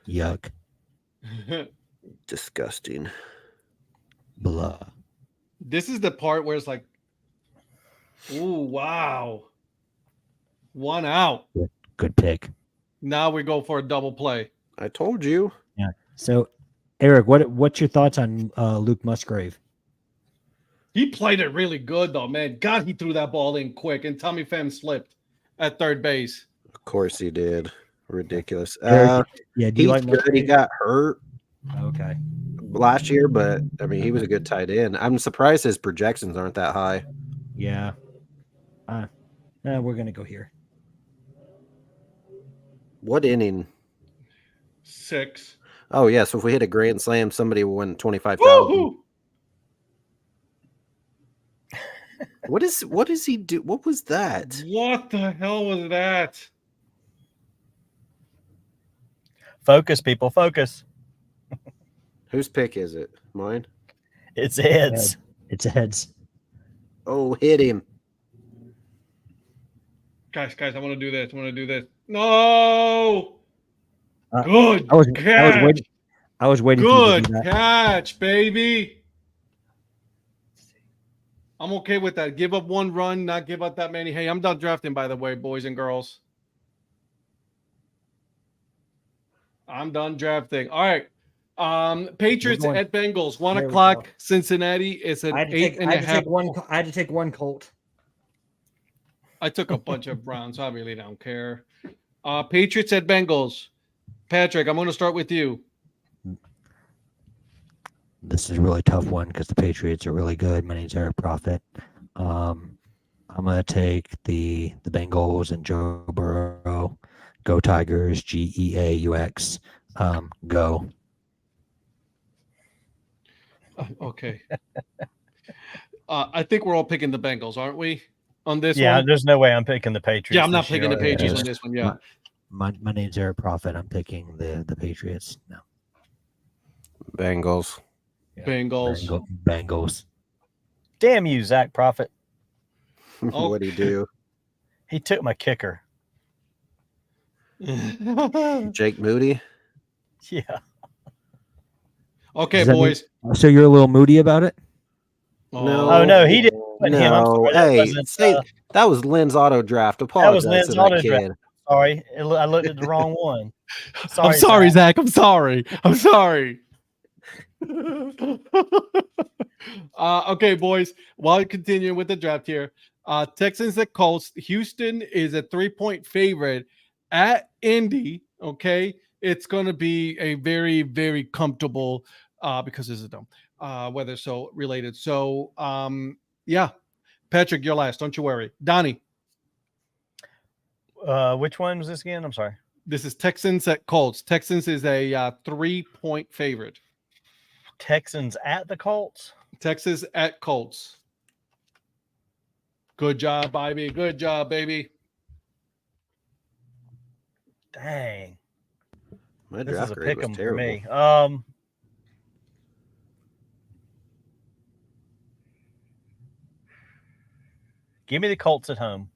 Yuck. Disgusting. Blah. This is the part where it's like, ooh, wow. One out. Good pick. Now we go for a double play. I told you. Yeah. So, Eric, what's your thoughts on Luke Musgrave? He played it really good, though, man. God, he threw that ball in quick, and Tommy Pham slipped at third base. Of course he did. Ridiculous. Yeah. Do you like good. He got hurt Okay. last year, but I mean, he was a good tight end. I'm surprised his projections aren't that high. Yeah. We're gonna go here. What inning 6. Oh yeah, so if we hit a grand slam, somebody will win 25,000. What does he do? What was that? What the hell was that? Focus, people, focus. Whose pick is it? Mine? It's Ed's. It's Ed's. Oh, hit him. Guys, I want to do this. No! Good catch. I was waiting for you to do Good that. catch, baby. I'm okay with that. Give up 1 run, not give up that many. Hey, I'm done drafting, by the way, boys and girls. I'm done drafting. All right. Patriots at Bengals, 1 o'clock. Cincinnati is an 8.5. I had to take one Colt. I took a bunch of Browns, so I really don't care. Patriots at Bengals. Patrick, I'm going to start with you. This is a really tough one because the Patriots are really good. My name's Eric Prophet. I'm going to take the Bengals and Joe Burrow. Go Tigers, GEAUX. Go. Okay. I think we're all picking the Bengals, aren't we? On this Yeah, one? there's no way I'm picking the Patriots. Yeah, I'm not this year. picking the Patriots on this one. Yeah. My name's Eric Prophet. I'm picking the Patriots. No. Bengals. Yeah. Bengals. Damn you, Zach Prophet. What'd he do? He took my kicker. Jake Moody? Yeah. Okay, boys. So you're a little moody about it? No. Oh, no, he didn't. No. Hey, that was Lynn's auto draft. Apologize that was Lynn's to that auto kid. draft. Sorry. I looked at the wrong one. I'm sorry, Zach. I'm sorry. Okay, boys. While continuing with the draft here, Texans at Colts. Houston is a 3-point favorite at Indy. Okay, it's going to be a very, very comfortable because this is dumb weather, so related. So, yeah, Patrick, you're last. Don't you worry, Donnie. Which one was this again? I'm sorry. This is Texans at Colts. Texans is a 3-point favorite. Texans at the Colts. Texas at Colts. Good job, baby. Good job, baby. Dang. My This is draft a grade pick 'em was for terrible. me. Give me the Colts at home.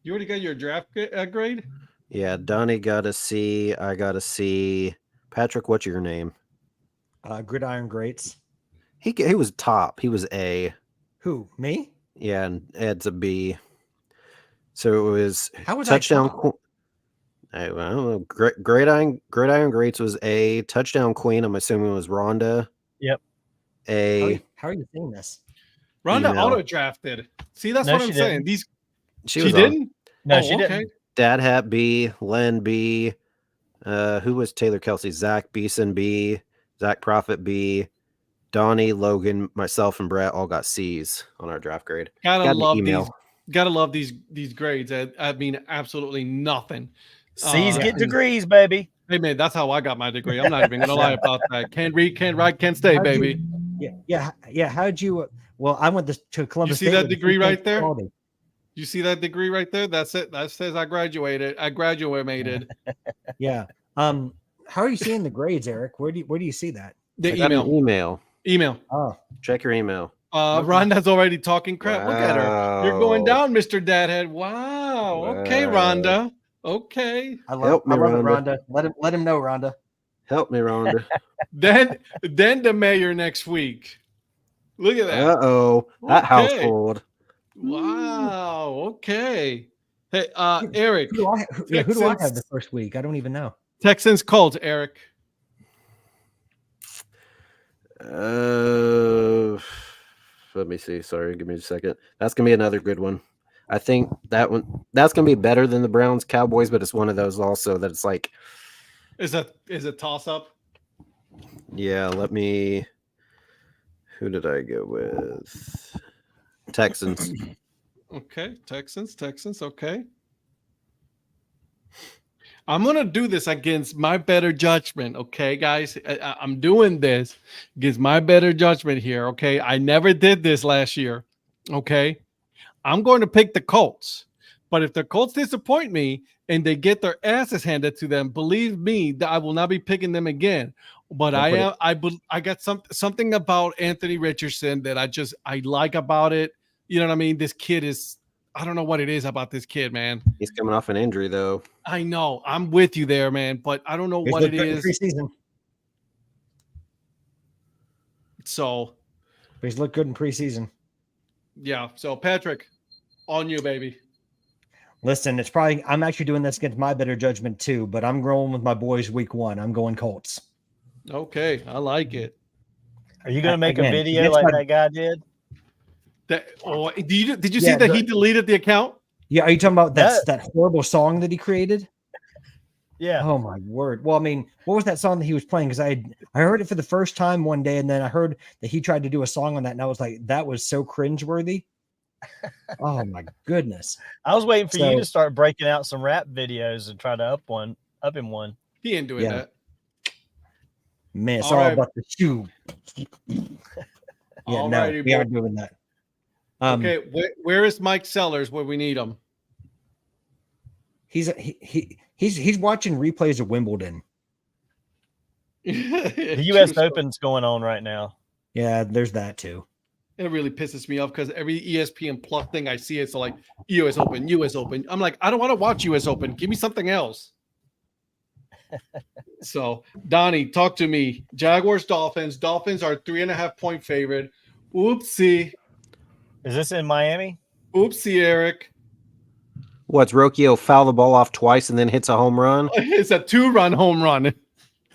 You already got your draft grade? Yeah, Donnie got a C. I got a C. Patrick, what's your name? Gridiron Greats. He was top. He was A. Who? Me? Yeah, and Ed's a B. So it was How was touchdown. I don't know. Gridiron Greats was A. Touchdown Queen, I'm assuming, was Rhonda. Yep. A. How are you seeing this? Rhonda Email. auto drafted. See, that's No, what she I'm saying. didn't. She She was didn't? No, Oh, she okay. didn't. Dad Hat B. Len B. Who was Taylor Kelsey? Zach Beeson B. Zach Prophet B. Donnie, Logan, myself, and Brett all got C's on our draft grade. Gotta love email. these. Gotta love these grades. I mean, absolutely nothing. C's get degrees, baby. Hey man, that's how I got my degree. I'm not even gonna lie about that. Can't read, can't write, can't stay, baby. Yeah. How'd you? Well, I went to Columbus. You see State that degree right there? quality. You see that degree right there? That's it. That says I graduated. I graduated. Yeah. How are you seeing the grades, Eric? Where do you see that? The I got an email. Oh, Check your email. Rhonda's already talking crap. Look at her. You're going Wow. down, Mr. Dad Hat. Wow. Okay, Rhonda. Okay. I love Help me, it, Rhonda. Rhonda. Let him know, Rhonda. Help me, Rhonda. Then the mayor next week. Look at that. Uh-oh. That Okay. household. Wow. Okay. Hey, Eric. Who do I have the first week? I don't even know. Texans Colts, Eric. Let me see. Sorry, give me a second. That's gonna be another good one. I think that's gonna be better than the Browns Cowboys, but it's one of those also that it's like, Is a toss up? yeah. Who did I go with? Texans. Okay, Texans. Okay. I'm going to do this against my better judgment, okay, guys? I'm doing this against my better judgment here, okay? I never did this last year, okay? I'm going to pick the Colts. But if the Colts disappoint me and they get their asses handed to them, believe me, that I will not be picking them again. But I got something about Anthony Richardson that I like about it. You know what I mean? This kid is, I don't know what it is about this kid, man. He's coming off an injury, though. I know. I'm with you there, man. But I don't know what it is. Preseason. So. He's looked good in preseason. Yeah. So, Patrick, on you, baby. Listen, I'm actually doing this against my better judgment too, but I'm rolling with my boys week 1. I'm going Colts. Okay. I like it. Are you going to make a video like that guy did? Did you see that he deleted the account? Yeah. Are you talking about that horrible song that he created? Yeah. Oh my word. Well, I mean, what was that song that he was playing? Because I heard it for the first time one day, and then I heard that he tried to do a song on that, and I was like, that was so cringeworthy. Oh my goodness. I was waiting for you to start breaking out some rap videos and try to up him one. He ain't doing that. Man, it's all about the shoe. We aren't doing that. Okay, where is Mike Sellers where we need him? He's watching replays of Wimbledon. The U.S. Open's going on right now. Yeah, there's that too. It really pisses me off because every ESPN Plus thing I see, it's like U.S. Open, U.S. Open. I'm like, I don't want to watch U.S. Open. Give me something else. So, Donnie, talk to me. Jaguars, Dolphins. Dolphins are 3.5-point favorite. Oopsie. Is this in Miami? Oopsie, Eric. What's Rocchio foul the ball off twice and then hits a home run? It's a 2-run home run.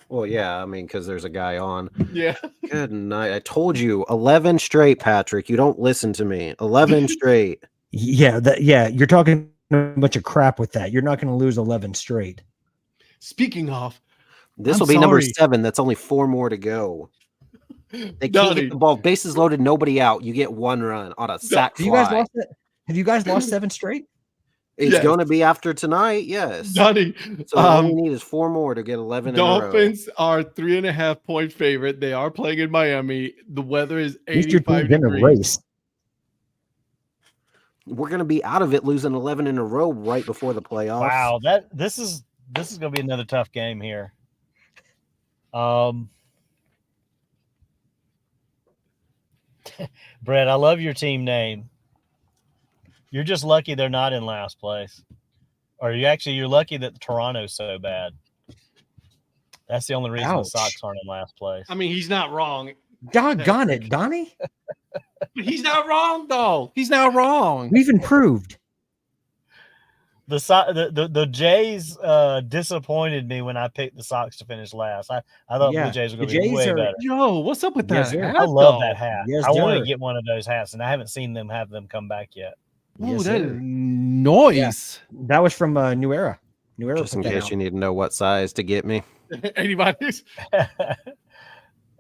Well, yeah, I mean, because there's a guy on. Yeah. Good night. I told you 11 straight, Patrick. You don't listen to me. 11 straight. Yeah, you're talking a bunch of crap with that. You're not going to lose 11 straight. Speaking of, this will be number 7. That's only 4 more to go. They can't get the ball. Bases loaded, nobody out. You get 1 run on a sack fly. Have you guys lost 7 straight? It's going to be after tonight, yes. Donnie, so all you need is 4 more to get 11 Dolphins are 3.5-point favorite. They are playing in Miami. The weather is 85 degrees. A race. We're going to be out of it losing 11 in a row right before the playoffs. Wow, this is going to be another tough game here. Brett, I love your team name. You're just lucky they're not in last place. Or you're lucky that Toronto's so bad. That's the only reason the Sox aren't in last place. I mean, he's not wrong. Doggone it, Donnie. He's not wrong, though. He's not wrong. We've improved. The Jays disappointed me when I picked the Sox to finish last. I thought the Jays were going to be way better. Yo, what's up with that hat? I love that hat. Yes, I want to get one of those hats, and I haven't seen them have them come back yet. Ooh, that is noise. Yeah. That was from New Era. New Era. Just in case you need to know what size to get me. Anybody's.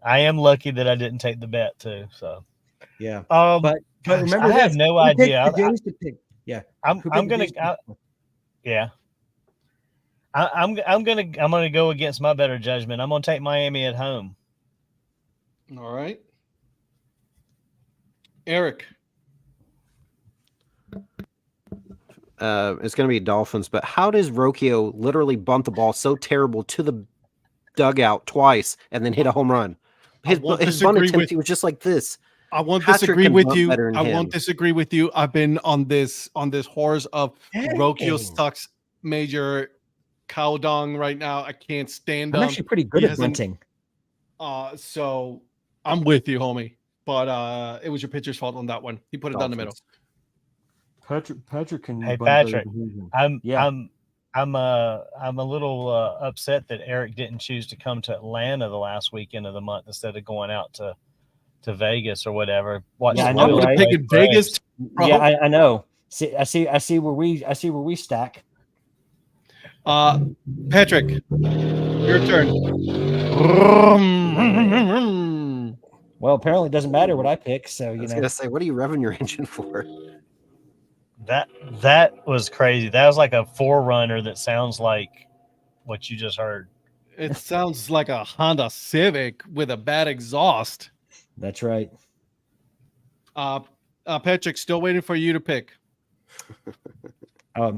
I am lucky that I didn't take the bet too. So yeah. But remember, I have no idea. I'm gonna go against my better judgment. I'm gonna take Miami at home. All right, Eric. It's going to be Dolphins, but how does Rocchio literally bunt the ball so terrible to the dugout twice and then hit a home run? His bunt attempt, he was just like this. I won't disagree with you. I won't disagree with you. I've been on this horse of Rocchio sucks major cow dung right now. I can't stand him. I'm actually pretty good at bunting. So I'm with you, homie. But it was your pitcher's fault on that one. He put it down the middle. Patrick can. Hey Patrick, I'm a little upset that Eric didn't choose to come to Atlanta the last weekend of the month instead of going out to Vegas or whatever. I know, right? Taking Vegas. Yeah, I know. I see where we stack. Patrick, your turn. Well, apparently it doesn't matter what I pick. So I was gonna say, what are you revving your engine for? That was crazy. That was like a forerunner that sounds like what you just heard. It sounds like a Honda Civic with a bad exhaust. That's right. Patrick, still waiting for you to pick. I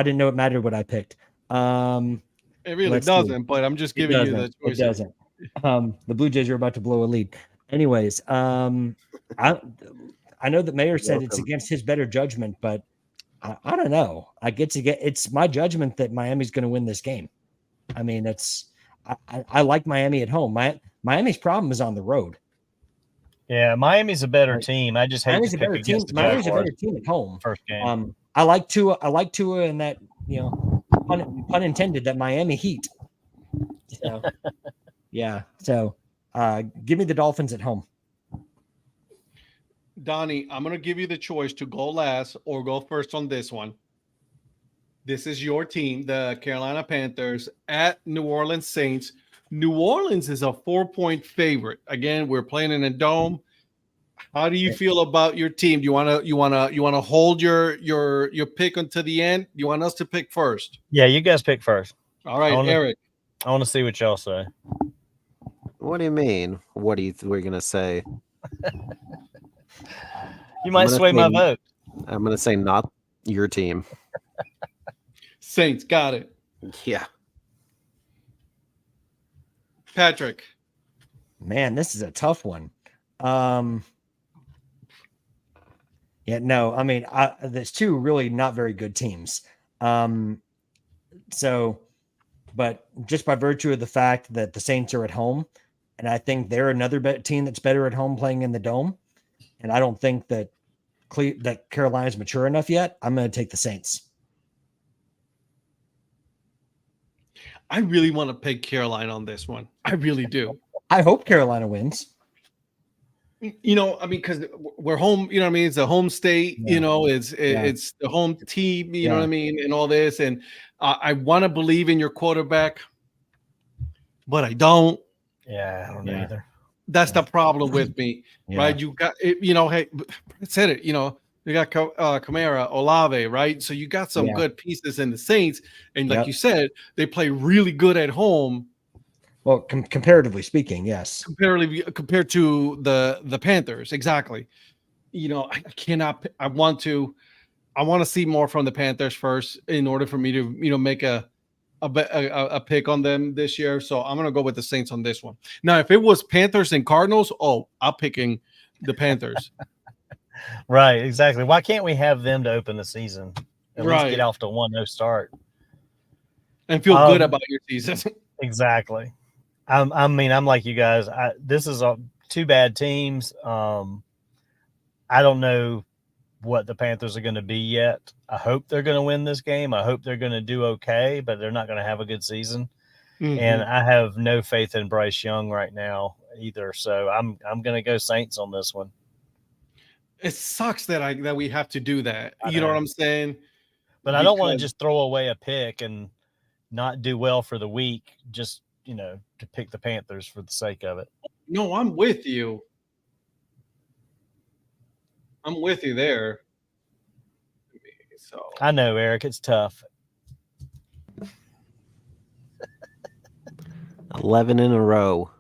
didn't know it mattered what I picked. It really doesn't, but I'm just giving you the choice. It doesn't. The Blue Jays are about to blow a lead. Anyways, I know that Mayor said it's against his better judgment, but I don't know. It's my judgment that Miami's going to win this game. I mean, I like Miami at home. Miami's problem is on the road. Yeah, Miami's a better team. I just hate Miami's to a pick better team. against the Miami's a Jaguars. better team at home. First game. I like Tua. I like Tua in that, pun intended, that Miami Heat. So, yeah. So, give me the Dolphins at home. Donnie, I'm going to give you the choice to go last or go first on this one. This is your team, the Carolina Panthers at New Orleans Saints. New Orleans is a 4-point favorite. Again, we're playing in a dome. How do you feel about your team? Do you want to hold your pick until the end? You want us to pick first? Yeah, you guys pick first. All right, Eric. I want to see what y'all say. What do you mean? What do you we're gonna say? You might sway my vote. I'm gonna say not your team. Saints, got it. Yeah. Patrick. Man, this is a tough one. Yeah, no, I mean, there's two really not very good teams. But just by virtue of the fact that the Saints are at home, and I think they're another team that's better at home playing in the dome, and I don't think that Carolina's mature enough yet, I'm going to take the Saints. I really want to pick Carolina on this one. I really do. I hope Carolina wins. Because we're home, it's a home state, it's the home team, you know what I mean? And all this. And I want to believe in your quarterback, but I don't. Yeah, I don't know either. That's the problem with me, right? You got it, hey, I said it, you got Kamara, Olave, right? So you got some good pieces in the Saints. And like you said, they play really good at home. Well, comparatively speaking, yes. Compared to the Panthers, exactly. I want to see more from the Panthers first in order for me to make a pick on them this year. So I'm gonna go with the Saints on this one. Now, if it was Panthers and Cardinals, I'm picking the Panthers. Right, exactly. Why can't we have them to open the season? At least get off to 1-0 start and feel good about your season. Exactly. I'm like you guys. This is two bad teams. I don't know what the Panthers are going to be yet. I hope they're going to win this game. I hope they're going to do okay, but they're not going to have a good season. Mm-hmm. And I have no faith in Bryce Young right now either. So I'm going to go Saints on this one. It sucks that we have to do that. You know what I'm saying? But I don't want to just throw away a pick and not do well for the week. Just to pick the Panthers for the sake of it. No, I'm with you. I'm with you there. So I know, Eric, it's tough. 11 in a row.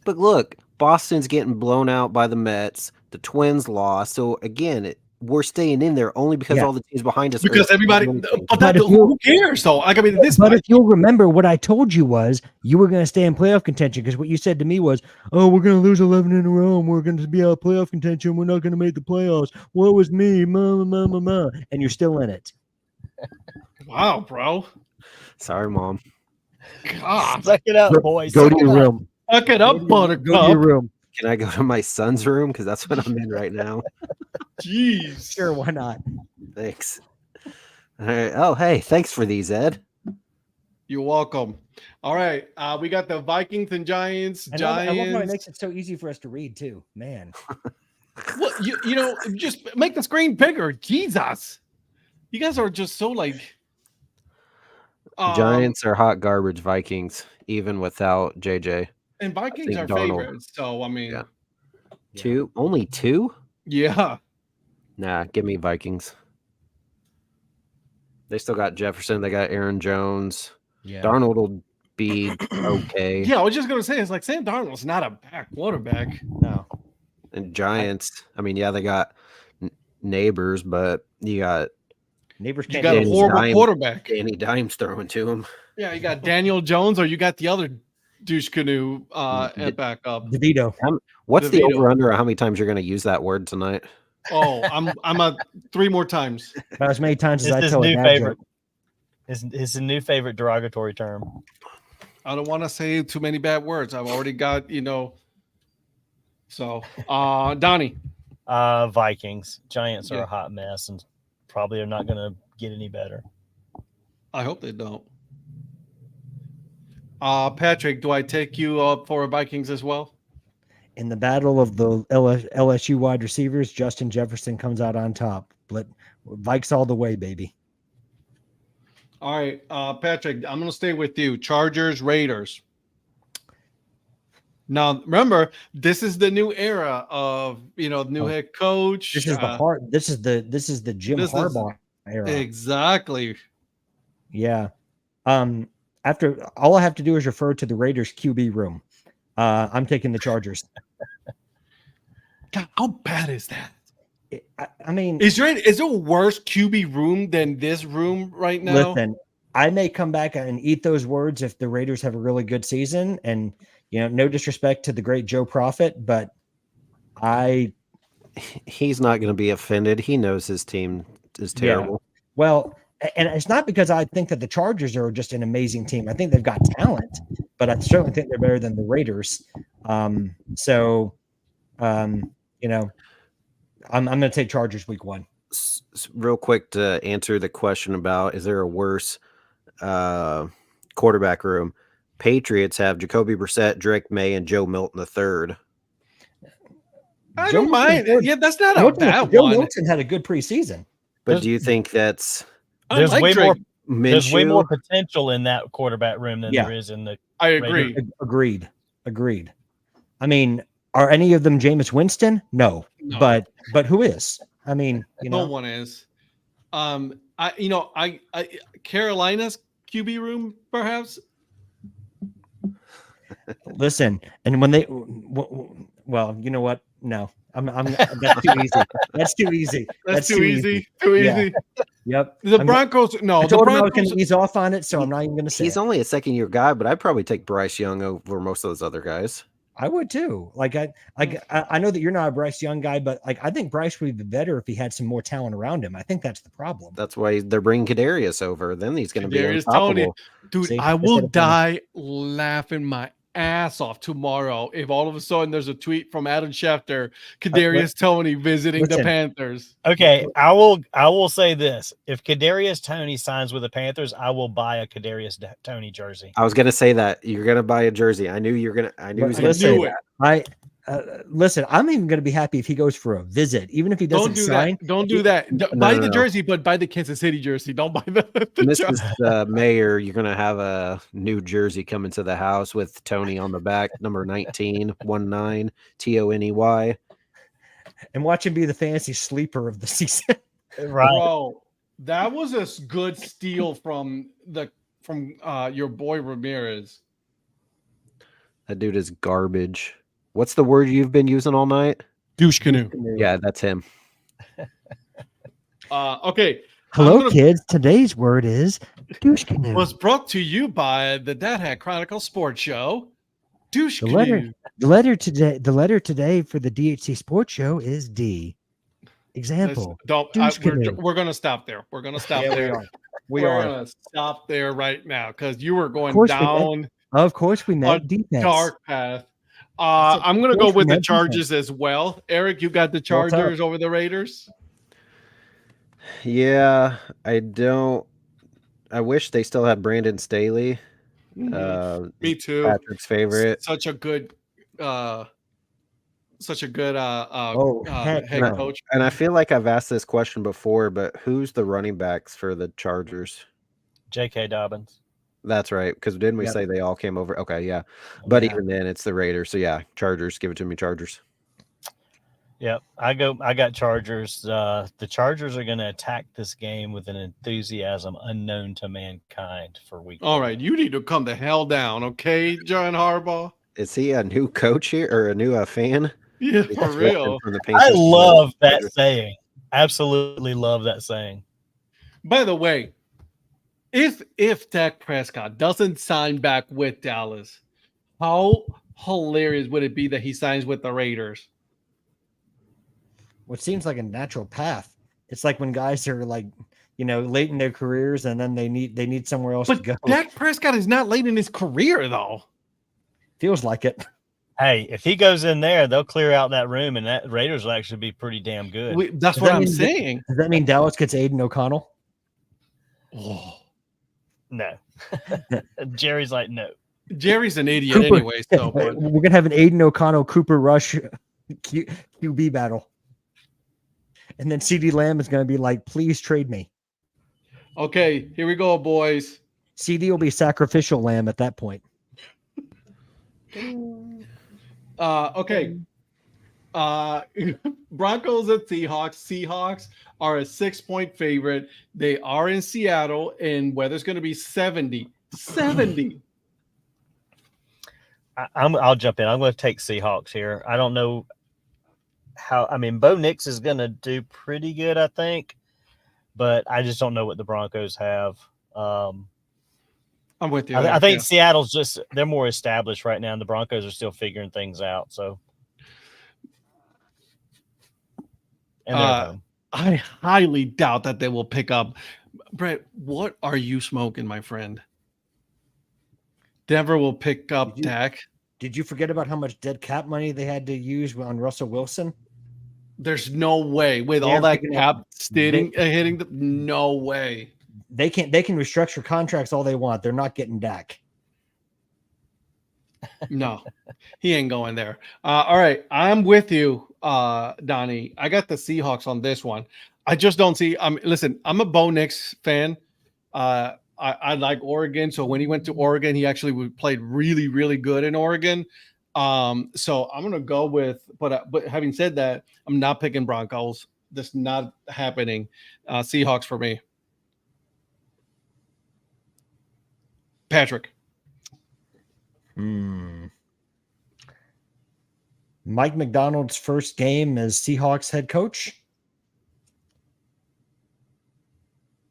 But look, Boston's getting blown out by the Mets. The Twins lost. So again, we're staying in there only because all the teams behind us. Because everybody, who cares? So if you'll remember, what I told you was you were going to stay in playoff contention, because what you said to me was, "Oh, we're going to lose 11 in a row, and we're going to be out of playoff contention. We're not going to make the playoffs. What was me, ma?" And you're still in it. Wow, bro. Sorry, Mom. God, suck it up, boys. Go to your room. Suck it up, Buttercup. Go to your room. Can I go to my son's room? Because that's what I'm in right now. Jeez. Sure, why not? Thanks. All right. Oh, hey, thanks for these, Ed. You're welcome. All right. We got the Vikings and Giants. I love how it makes it so easy for us to read, too. Man. Well, just make the screen bigger. Jesus. You guys are just so Giants are hot garbage. Vikings, even without JJ. And Vikings are favorites. So, I mean. Yeah. Only two? Yeah. Nah, give me Vikings. They still got Jefferson. They got Aaron Jones. Yeah. Darnold will be okay. Yeah, I was just gonna say it's like Sam Darnold's not a bad quarterback. No. And Giants. I mean, yeah, they got Neighbors, but you got Neighbors You can't got a Danny horrible Dimes. quarterback. Danny Dimes throwing to him. Yeah, you got Daniel Jones, or you got the other douche canoe at backup. DeVito. What's the DeVito. over-under on how many times you're going to use that word tonight? Oh, I'm a 3 more times. About as many times as It's I his tell a new dad favorite. joke. It's a new favorite derogatory term. I don't want to say too many bad words. I've already got, So, Donnie. Vikings. Giants are Yeah. a hot mess and probably are not going to get any better. I hope they don't. Patrick, do I take you up for Vikings as well? In the battle of the LSU wide receivers, Justin Jefferson comes out on top. But Vikes all the way, baby. All right, Patrick, I'm going to stay with you. Chargers, Raiders. Now, remember, this is the new era of, new head coach. This is the Jim Harbaugh era. Exactly. Yeah. After all I have to do is refer to the Raiders QB room. I'm taking the Chargers. God, how bad is that? I mean, is there a worse QB room than this room right now? Listen, I may come back and eat those words if the Raiders have a really good season. And, no disrespect to the great Joe Profit, but he's not going to be offended. He knows his team is terrible. Yeah. Well, and it's not because I think that the Chargers are just an amazing team. I think they've got talent, but I certainly think they're better than the Raiders. I'm going to take Chargers week 1. Real quick to answer the question about is there a worse quarterback room? Patriots have Jacoby Brissett, Drake May, and Joe Milton III. I don't mind. Yeah, that's not a bad Joe one. Milton had a good preseason. But do you think that's There's like way Drake. more. There's way Minshew? more potential in that quarterback room than there is in the. I agree. Raiders. Agreed. I mean, are any of them Jameis Winston? No. But who is? I mean, no one is. Carolina's QB room, perhaps. Listen, and when they, well, you know what? No, I'm. That's too easy. That's too easy. That's too easy. Too easy. Yep. The Broncos. No, I told him I was going to ease off on it, so I'm not even going to say. He's only a second-year guy, but I'd probably take Bryce Young over most of those other guys. I would too. I know that you're not a Bryce Young guy, but I think Bryce would be better if he had some more talent around him. I think that's the problem. That's why they're bringing Kadarius over. Then he's going to be Tony. unstoppable. Dude, See, I will die laughing my ass off tomorrow if all of a sudden there's a tweet from Adam Schefter, Kadarius Toney visiting the Panthers. Okay, I will say this: if Kadarius Toney signs with the Panthers, I will buy a Kadarius Toney jersey. I was going to say that you're going to buy a jersey. I knew he was going to say that. Listen, I'm even going to be happy if he goes for a visit, even if he doesn't sign. Don't do that. Buy the jersey, but buy the Kansas City jersey. Don't buy the Mrs. Mayor, you're going to have a new jersey coming to the house with Tony on the back, number 19, 19, Toney. And watch him be the fantasy sleeper of the season. Right. Bro, that was a good steal from your boy Ramirez. That dude is garbage. What's the word you've been using all night? Douche canoe. Yeah, that's him. Okay. Hello, kids. Today's word is douche canoe. Was brought to you by the Dad Hat Chronicle Sports Show. Douche The canoe. letter today for the DHC Sports Show is D. Example. We're going to stop there. We're going to stop there. We're going to stop there right now because you were going down. Of course, we met defense. Dark path. I'm going to go with the Chargers as well. Eric, you got the Chargers over the Raiders? Yeah, I wish they still had Brandon Staley. Me too. Patrick's favorite. Such a good head coach. And I feel like I've asked this question before, but who's the running backs for the Chargers? J.K. Dobbins. That's right. Because didn't we say they all came over? Okay, yeah. But even then, it's the Raiders. So yeah, Chargers. Give it to me, Chargers. Yep, I got Chargers. The Chargers are going to attack this game with an enthusiasm unknown to mankind for week. All right, you need to come the hell down, okay, John Harbaugh? Is he a new coach here or a new fan? Yeah, for real. From the I love that saying. Absolutely love that saying. By the way, if Dak Prescott doesn't sign back with Dallas, how hilarious would it be that he signs with the Raiders? What seems like a natural path. It's like when guys are like, late in their careers and then they need somewhere else to go. Dak Prescott is not late in his career, though. Feels like it. Hey, if he goes in there, they'll clear out that room, and that Raiders will actually be pretty damn good. That's what I'm saying. Does that mean Dallas gets Aiden O'Connell? Oh. No. Jerry's like, no. Jerry's an idiot anyway. So we're gonna have an Aiden O'Connell Cooper Rush QB battle. And then CeeDee Lamb is going to be like, please trade me. Okay, here we go, boys. CD will be sacrificial lamb at that point. Okay. Broncos at Seahawks. Seahawks are a 6-point favorite. They are in Seattle, and weather's going to be 70. 70. I'll jump in. I'm going to take Seahawks here. I don't know Bo Nix is going to do pretty good, I think, but I just don't know what the Broncos have. I'm with you. I think Seattle's they're more established right now, and the Broncos are still figuring things out. So, and I highly doubt that they will pick up. Brett, what are you smoking, my friend? Denver will pick up Dak. Did you forget about how much dead cap money they had to use on Russell Wilson? There's no way with all that cap hitting them. No way. They can restructure contracts all they want. They're not getting Dak. No, he ain't going there. All right, I'm with you, Donnie. I got the Seahawks on this one. I just don't see. Listen, I'm a Bo Nix fan. I like Oregon, so when he went to Oregon, he actually played really, really good in Oregon. So I'm gonna go with. But having said that, I'm not picking Broncos. That's not happening. Seahawks for me. Patrick. Mike McDonald's first game as Seahawks head coach.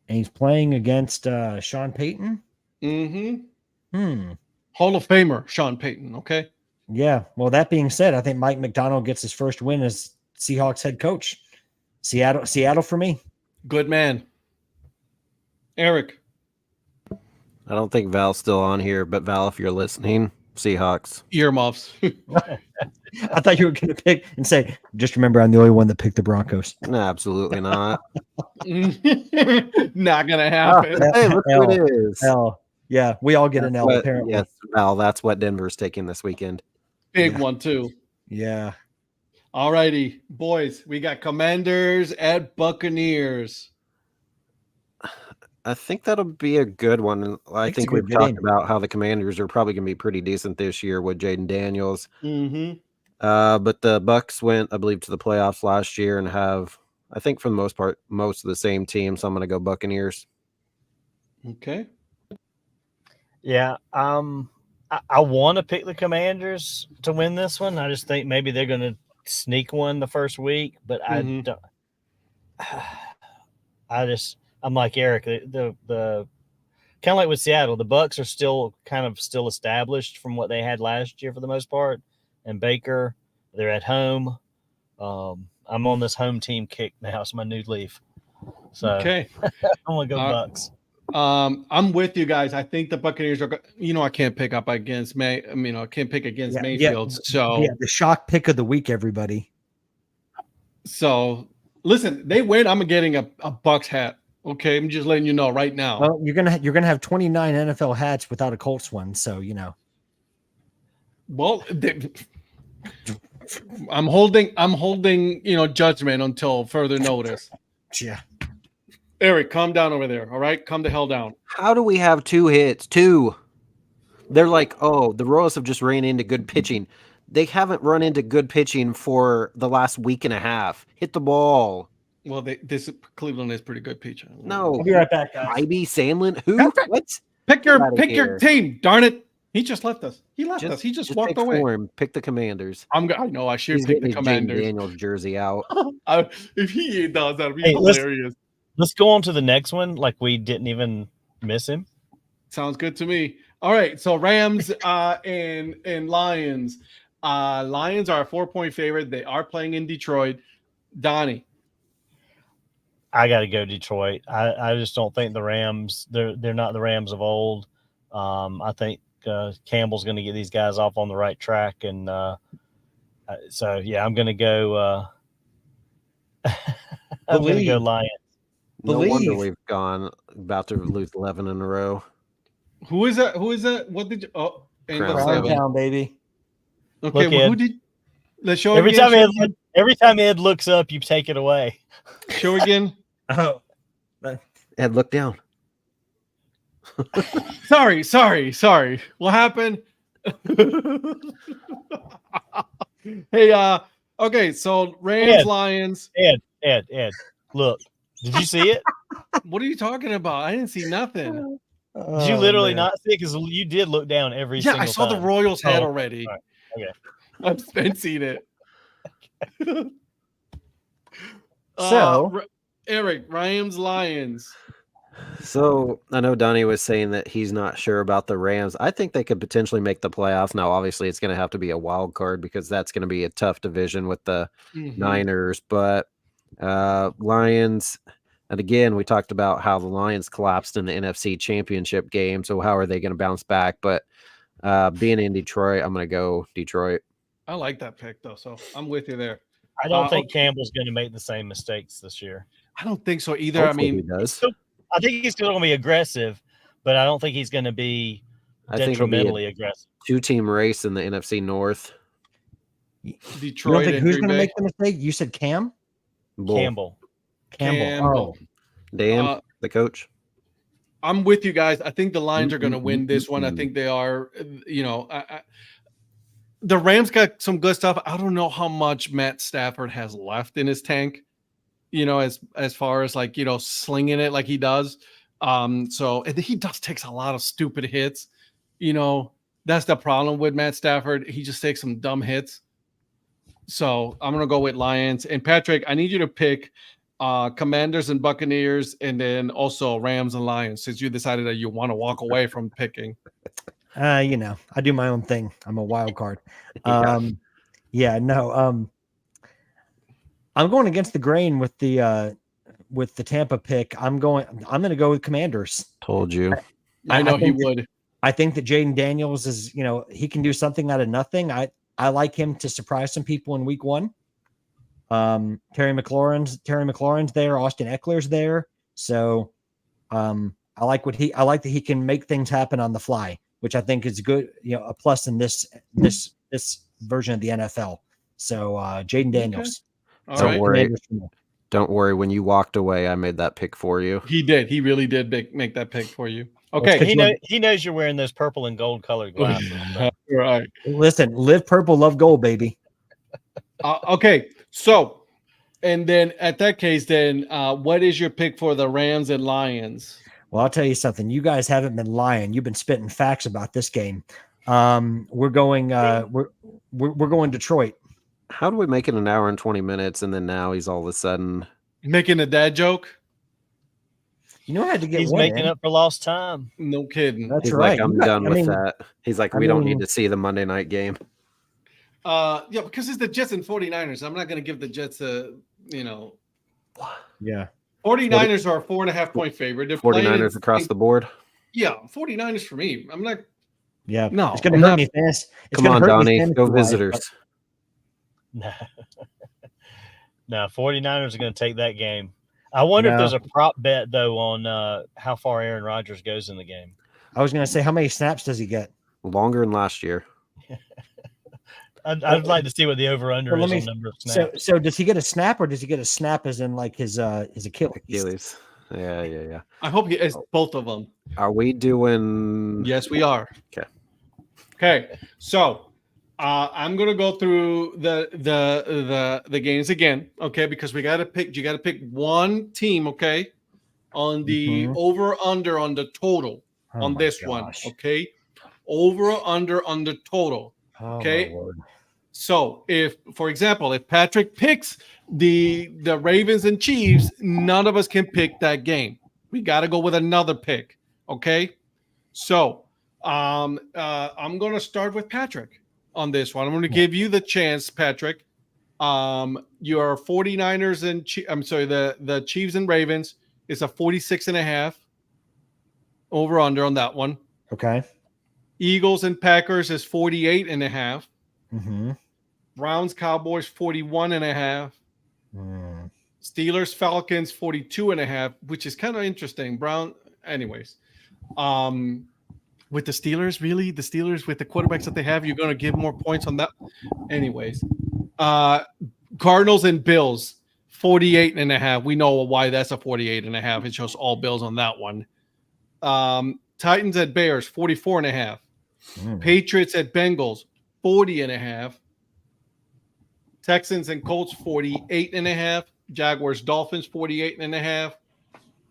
And he's playing against Sean Payton. Hall of Famer Sean Payton. Okay. Yeah. Well, that being said, I think Mike McDonald gets his first win as Seahawks head coach. Seattle for me. Good man. Eric. I don't think Val's still on here, but Val, if you're listening, Seahawks. Earmuffs. I thought you were going to pick and say, just remember, I'm the only one that picked the Broncos. No, absolutely not. Not going to happen. Hey, look who it is. Hell, yeah, we all get an L, apparently. Yes, Val, that's what Denver's taking this weekend. Big one, too. Yeah. All righty, boys. We got Commanders at Buccaneers. I think that'll be a good one. I think we've talked about how the Commanders are probably going to be pretty decent this year with Jaden Daniels. But the Bucs went, I believe, to the playoffs last year and have, I think, for the most part, most of the same team. So I'm going to go Buccaneers. Okay. Yeah. I want to pick the Commanders to win this one. I just think maybe they're going to sneak one the first week, but I don't. I'm like Eric. The kind of like with Seattle, the Bucs are still established from what they had last year for the most part. And Baker, they're at home. I'm on this home team kick now. It's my new leaf. So okay, I'm gonna go Bucs. I'm with you guys. I think the Buccaneers are. I can't pick up against I can't pick against Mayfield. So the shock pick of the week, everybody. So listen, they win. I'm getting a Bucs hat. Okay, I'm just letting you know right now. Well, you're gonna have 29 NFL hats without a Colts one, so you know. Well, I'm holding judgment until further notice. Yeah. Eric, calm down over there. All right, calm the hell down. How do we have 2 hits? 2. They're like, oh, the Royals have just ran into good pitching. they haven't run into good pitching for the last week and a half. Hit the ball. Well, this Cleveland is pretty good pitcher. No. I'll be right back, guys. Ivy Sandlin? Who? Perfect. What? Pick outta your here. team. Darn it. He just left us. He left us. He just walked pick away. for him. Pick the Commanders. I know. I should He's pick getting the his Jaden Commanders. Daniels jersey out. If he does, that'd be Hey, hilarious. Let's go on to the next one. Like we didn't even miss him. Sounds good to me. All right. So Rams and Lions. Lions are a 4-point favorite. They are playing in Detroit. Donnie. I got to go Detroit. I just don't think the Rams. They're not the Rams of old. I think Campbell's going to get these guys off on the right track, and so yeah, I'm going to go. I'm going to go Lions. No wonder we've gone about to lose 11 in a row. Who is that? What did you? Oh, Crown Town, baby. Okay, Look, well, who did? Let's show Every again. time Ed looks up, you take it away. Show again. Oh, Ed, look down. Sorry. What happened? Hey, okay, so Rams, Lions. Ed, look. Did you see it? What are you talking about? I didn't see nothing. Did you literally not see it? Because you did look down every single time. I saw the Royals head already. Right. Okay. I've been seeing it. So, Eric, Rams, Lions. So I know Donnie was saying that he's not sure about the Rams. I think they could potentially make the playoffs. Now, obviously, it's going to have to be a wild card because that's going to be a tough division with the Niners. But Lions, and again, we talked about how the Lions collapsed in the NFC Championship game. So how are they going to bounce back? But being in Detroit, I'm going to go Detroit. I like that pick, though, so I'm with you there. I don't think Campbell's going to make the same mistakes this year. I don't think so either. Hopefully I mean, he does. I think he's still going to be aggressive, but I don't think he's going to be detrimentally aggressive. 2-team race in the NFC North. Detroit. you don't think who's going to Bay. make the mistake? You said Campbell. Campbell. Oh, Dan, the coach. I'm with you guys. I think the Lions are going to win this one. I think they are. The Rams got some good stuff. I don't know how much Matt Stafford has left in his tank. As far as slinging it like he does. So he takes a lot of stupid hits. That's the problem with Matt Stafford. He just takes some dumb hits. So I'm gonna go with Lions. And Patrick, I need you to pick Commanders and Buccaneers, and then also Rams and Lions, since you decided that you want to walk away from picking. I do my own thing. I'm a wild card. I'm going against the grain with the Tampa pick. I'm going to go with Commanders. Told you. I know he would. I think that Jaden Daniels is, he can do something out of nothing. I like him to surprise some people in week 1. Terry McLaurin's there. Austin Eckler's there. So I like that he can make things happen on the fly, which I think is good, a plus in this version of the NFL. So Jaden Daniels. Okay. Don't worry. When you walked away, I made that pick for you. He did. He really did make that pick for you. Okay. He knows you're wearing those purple and gold colored glasses. Right. Listen, live purple, love gold, baby. Okay. So, and then at that case, what is your pick for the Rams and Lions? Well, I'll tell you something. You guys haven't been lying. You've been spitting facts about this game. We're going Detroit. How do we make it an hour and 20 minutes, and then now he's all of a sudden making a dad joke? I had to get He's making up for lost time. No kidding. That's he's right. like, I'm done with that. He's like, we don't need to see the Monday night game. Because it's the Jets and 49ers. I'm not going to give the Jets Yeah. 49ers are a 4.5-point favorite. They're 49ers across the board. Yeah, 49ers for me. I'm not. Yeah. No. It's going to hurt me fast. Come on, Donnie. Go visitors. No, 49ers are going to take that game. I wonder if there's a prop bet, though, on how far Aaron Rodgers goes in the game. I was going to say, how many snaps does he get? Longer than last year. I'd like to see what the over-under is on number of snaps. So does he get a snap, or does he get a snap as in like his Achilles? Yeah. I hope it's both of them. Are we doing? Yes, we are. Okay. So I'm gonna go through the games again, okay? Because you got to pick one team, okay? On the over under on the total on this one, okay? Over or under on the total, okay? So if, for example, if Patrick picks the Ravens and Chiefs, none of us can pick that game. We got to go with another pick, okay? So I'm gonna start with Patrick on this one. I'm going to give you the chance, Patrick. Your 49ers and the Chiefs and Ravens is a 46.5 over under on that one. Okay. Eagles and Packers is 48.5. Mm-hmm. Browns Cowboys 41.5. Steelers Falcons 42.5, which is kind of interesting. Anyways. With the Steelers, really? The Steelers with the quarterbacks that they have, you're going to give more points on that? Anyways. Cardinals and Bills, 48.5. We know why that's a 48.5. It shows all Bills on that one. Titans at Bears, 44.5. Patriots at Bengals, 40.5. Texans and Colts, 48.5. Jaguars, Dolphins, 48.5.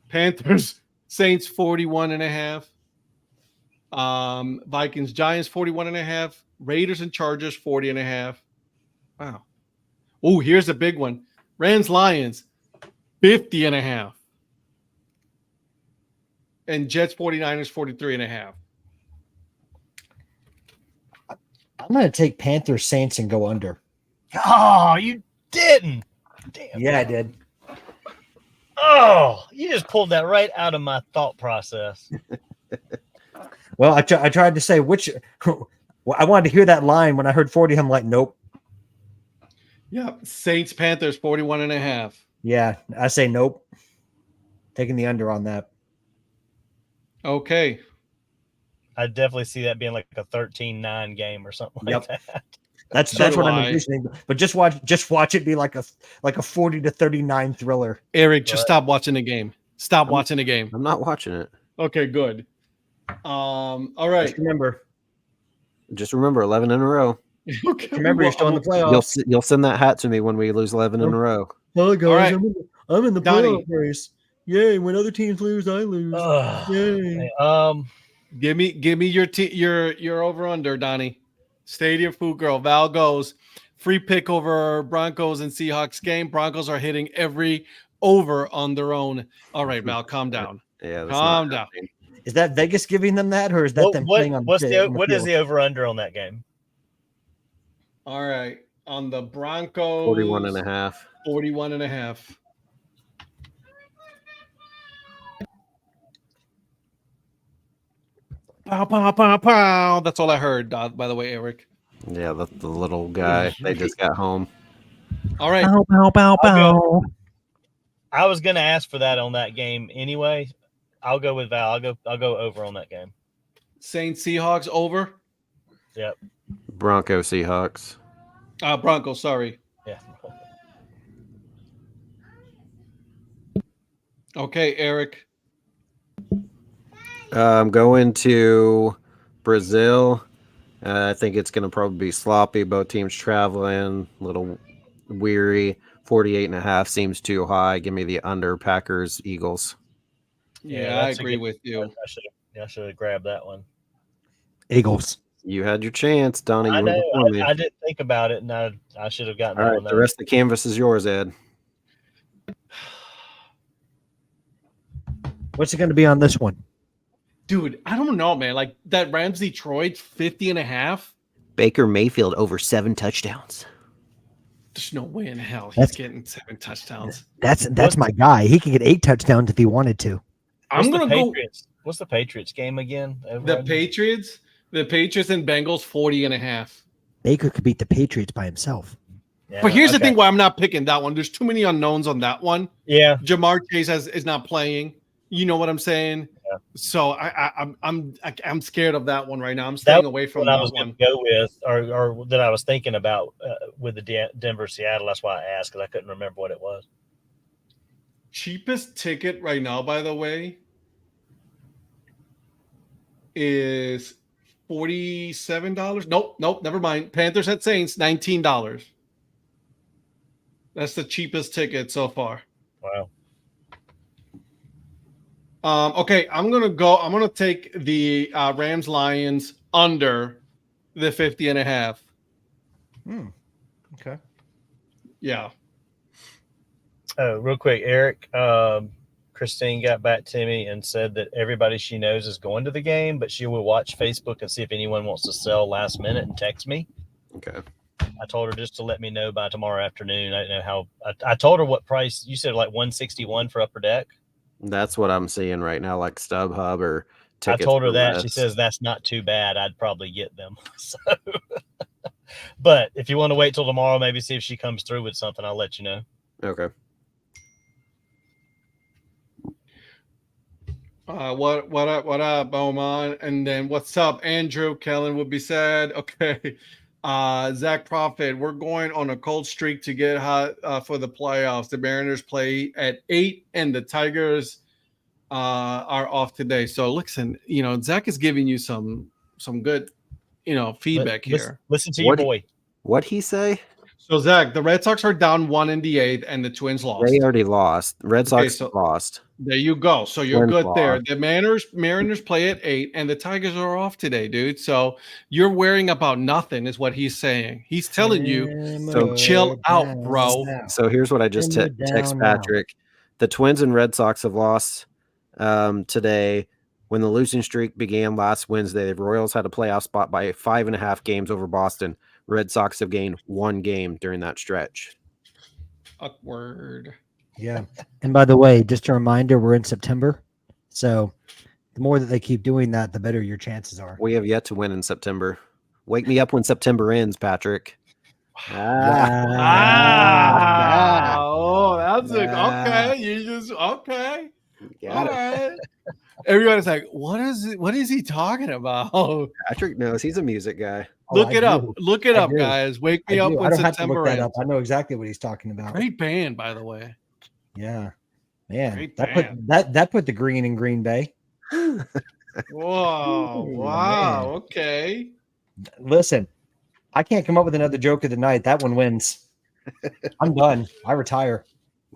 Panthers, Saints, 41.5. Vikings, Giants, 41.5. Raiders and Chargers, 40.5. Wow. Oh, here's a big one. Rams, Lions, 50.5. And Jets, 49ers, 43.5. I'm going to take Panthers, Saints, and go under. Oh, you didn't. Damn. Yeah, I did. Oh, you just pulled that right out of my thought process. Well, I tried to say which. I wanted to hear that line when I heard 40. I'm like, nope. Yeah, Saints, Panthers, 41.5. Yeah, I say nope. Taking the under on that. Okay. I definitely see that being like a 13-9 game or something like that. That's what I'm envisioning. But just watch it be like a 40-39 thriller. Eric, just stop watching the game. Stop watching the game. I'm not watching it. Okay, good. All right. Just remember 11 in a row. Okay. Remember, you're still in the playoffs. You'll send that hat to me when we lose 11 in a row. Oh, guys, all right. I'm in the Donnie. playoff race. Yay! When other teams lose, I lose. Yay! Give me your over under, Donnie. Stadium Food Girl. Val goes free pick over Broncos and Seahawks game. Broncos are hitting every over on their own. All right, Val, calm down. Yeah, calm down. Is that Vegas giving them that, or is that them playing on? What is the over under on that game? All right, on the Broncos, 41.5. 41.5. Pow, pow, pow, pow. That's all I heard, by the way, Eric. Yeah, the little guy. They just got home. All right. Bow, bow, bow, bow. I was going to ask for that on that game anyway. I'll go with Val. I'll go over on that game. Saints Seahawks over. Yep. Bronco Seahawks. Broncos, sorry. Yeah. Okay, Eric. I'm going to Brazil. I think it's going to probably be sloppy. Both teams traveling, a little weary. 48.5 seems too high. Give me the under. Packers, Eagles. Yeah, I agree with you. I should have grabbed that one. Eagles. You had your chance, Donnie. I know. I didn't think about it, and I should have gotten all that right, one. the rest of the canvas is yours, Ed. What's it going to be on this one? Dude, I don't know, man. Like that Rams Detroit 50.5. Baker Mayfield over 7 touchdowns. There's no way in hell he's getting 7 touchdowns. That's my guy. He can get 8 touchdowns if he wanted to. I'm gonna go. What's the Patriots game again? The Patriots and Bengals 40.5. Baker could beat the Patriots by himself. Yeah, but here's the thing: why I'm not picking that one. There's too many unknowns on that one. Yeah, Jamar Chase is not playing. You know what I'm saying? Yeah. So I'm scared of that one right now. I'm staying away from that I was one. Going to go with, or that I was thinking about with the Denver Seattle. That's why I asked, because I couldn't remember what it was. Cheapest ticket right now, by the way, is $47. Nope, never mind. Panthers at Saints, $19. That's the cheapest ticket so far. Wow. Okay, I'm gonna take the Rams Lions under the 50.5. Okay. Yeah. Oh, real quick, Eric. Christine got back to me and said that everybody she knows is going to the game, but she will watch Facebook and see if anyone wants to sell last minute and text me. Okay. I told her just to let me know by tomorrow afternoon. I didn't know how. I told her what price you said, like 161 for Upper Deck. That's what I'm seeing right now, like StubHub or I tickets. told her for that. less. She says that's not too bad. I'd probably get them. So, but if you want to wait till tomorrow, maybe see if she comes through with something, I'll let you know. Okay. What up, Beaumont? And then what's up, Andrew? Kellen would be sad. Okay. Zach Prophet, we're going on a cold streak to get hot for the playoffs. The Mariners play at 8 and the Tigers are off today. So listen, Zach is giving you some good, feedback here. Listen to your boy. What'd he say? So Zach, the Red Sox are down 1 in the 8th and the Twins lost. They already lost. Red Sox lost. There you go. So you're Twins good there. The Mariners play at 8 and the Tigers are off today, dude. So you're worrying about nothing is what he's saying. He's telling you to chill out, bro. So here's what I just text Patrick. The Twins and Red Sox have lost today. When the losing streak began last Wednesday, the Royals had a playoff spot by 5.5 games over Boston. Red Sox have gained 1 game during that stretch. Awkward. Yeah. And by the way, just a reminder, we're in September. So the more that they keep doing that, the better your chances are. We have yet to win in September. Wake me up when September ends, Patrick. Oh, that's okay. You just okay. Got All it. right. Everybody's like, what is he talking about? Patrick knows he's a music guy. Look it up, guys. Wake me up when September ends. I know exactly what he's talking about. Great band, by the way. Yeah, man. Great That put the green in Green Bay. Whoa! Wow. Man. Okay. Listen, I can't come up with another joke of the night. That one wins. I'm done. I retire.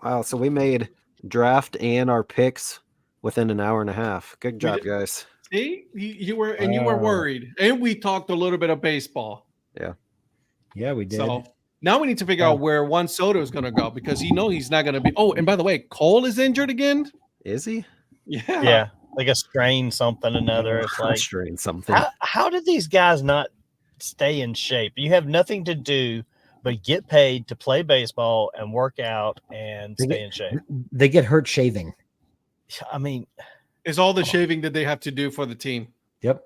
Wow. So we made draft and our picks within an hour and a half. Good job, guys. See, you were worried, and we talked a little bit of baseball. Yeah, we did. So now we need to figure out where Juan Soto is going to go because he's not going to be. Oh, and by the way, Cole is injured again. Is he? Yeah, like a strain something another. It's like strain something. How did these guys not stay in shape? You have nothing to do but get paid to play baseball and work out and stay in shape. They get hurt shaving. I mean, it's all the shaving that they have to do for the team. Yep.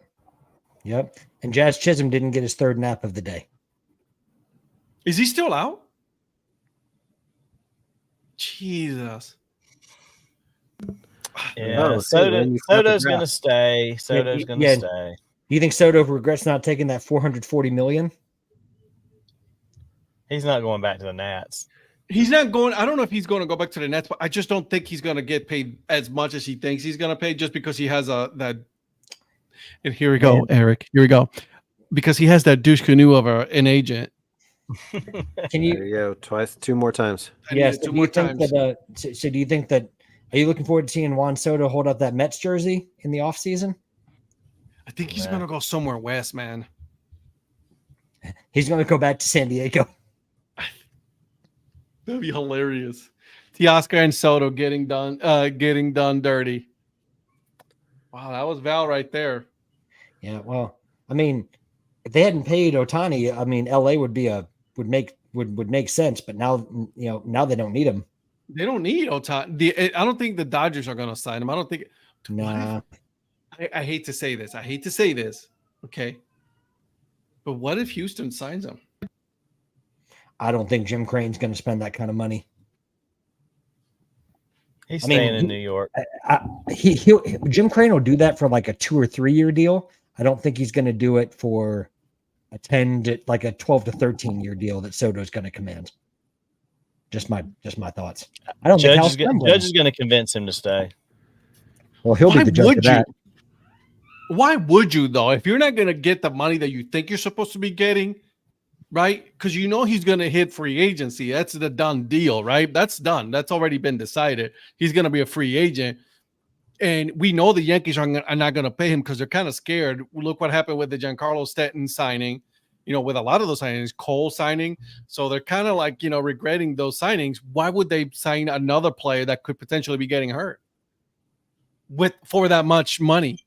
And Jazz Chisholm didn't get his third nap of the day. Is he still out? Jesus. Yeah, Soto's going to stay. Soto's going to stay. Do you think Soto regrets not taking that $440 million? He's not going back to the Nats. He's not going. I don't know if he's going to go back to the Nets, but I just don't think he's going to get paid as much as he thinks he's going to pay just because he has that. And here we go, Eric. Here we go. Because he has that douche canoe of an agent. There you go. 2 more times. Yes. Two more times. So do you think that? Are you looking forward to seeing Juan Soto hold up that Mets jersey in the offseason? I think he's going to go somewhere west, man. He's going to go back to San Diego. That'd be hilarious. Teoscar and Soto getting done dirty. Wow, that was Val right there. Yeah, well, I mean, if they hadn't paid Ohtani, I mean, LA would make sense, but now now they don't need him. They don't need Ohtani. I don't think the Dodgers are going to sign him. I don't think. Nah. I hate to say this. Okay, but what if Houston signs him? I don't think Jim Crane's going to spend that kind of money. He's staying in New York. Jim Crane will do that for like a 2 or 3 year deal. I don't think he's going to do it for a 12 to 13 year deal that Soto's going to command. Just my thoughts. I don't think Judge is going to convince him to stay. Well, he'll be the judge of that. Why would you though? If you're not going to get the money that you think you're supposed to be getting, right? Because you know he's going to hit free agency. That's the done deal, right? That's done. That's already been decided. He's going to be a free agent. And we know the Yankees are not going to pay him because they're kind of scared. Look what happened with the Giancarlo Stanton signing, with a lot of those signings, Cole signing. So they're kind of like, regretting those signings. Why would they sign another player that could potentially be getting hurt for that much money?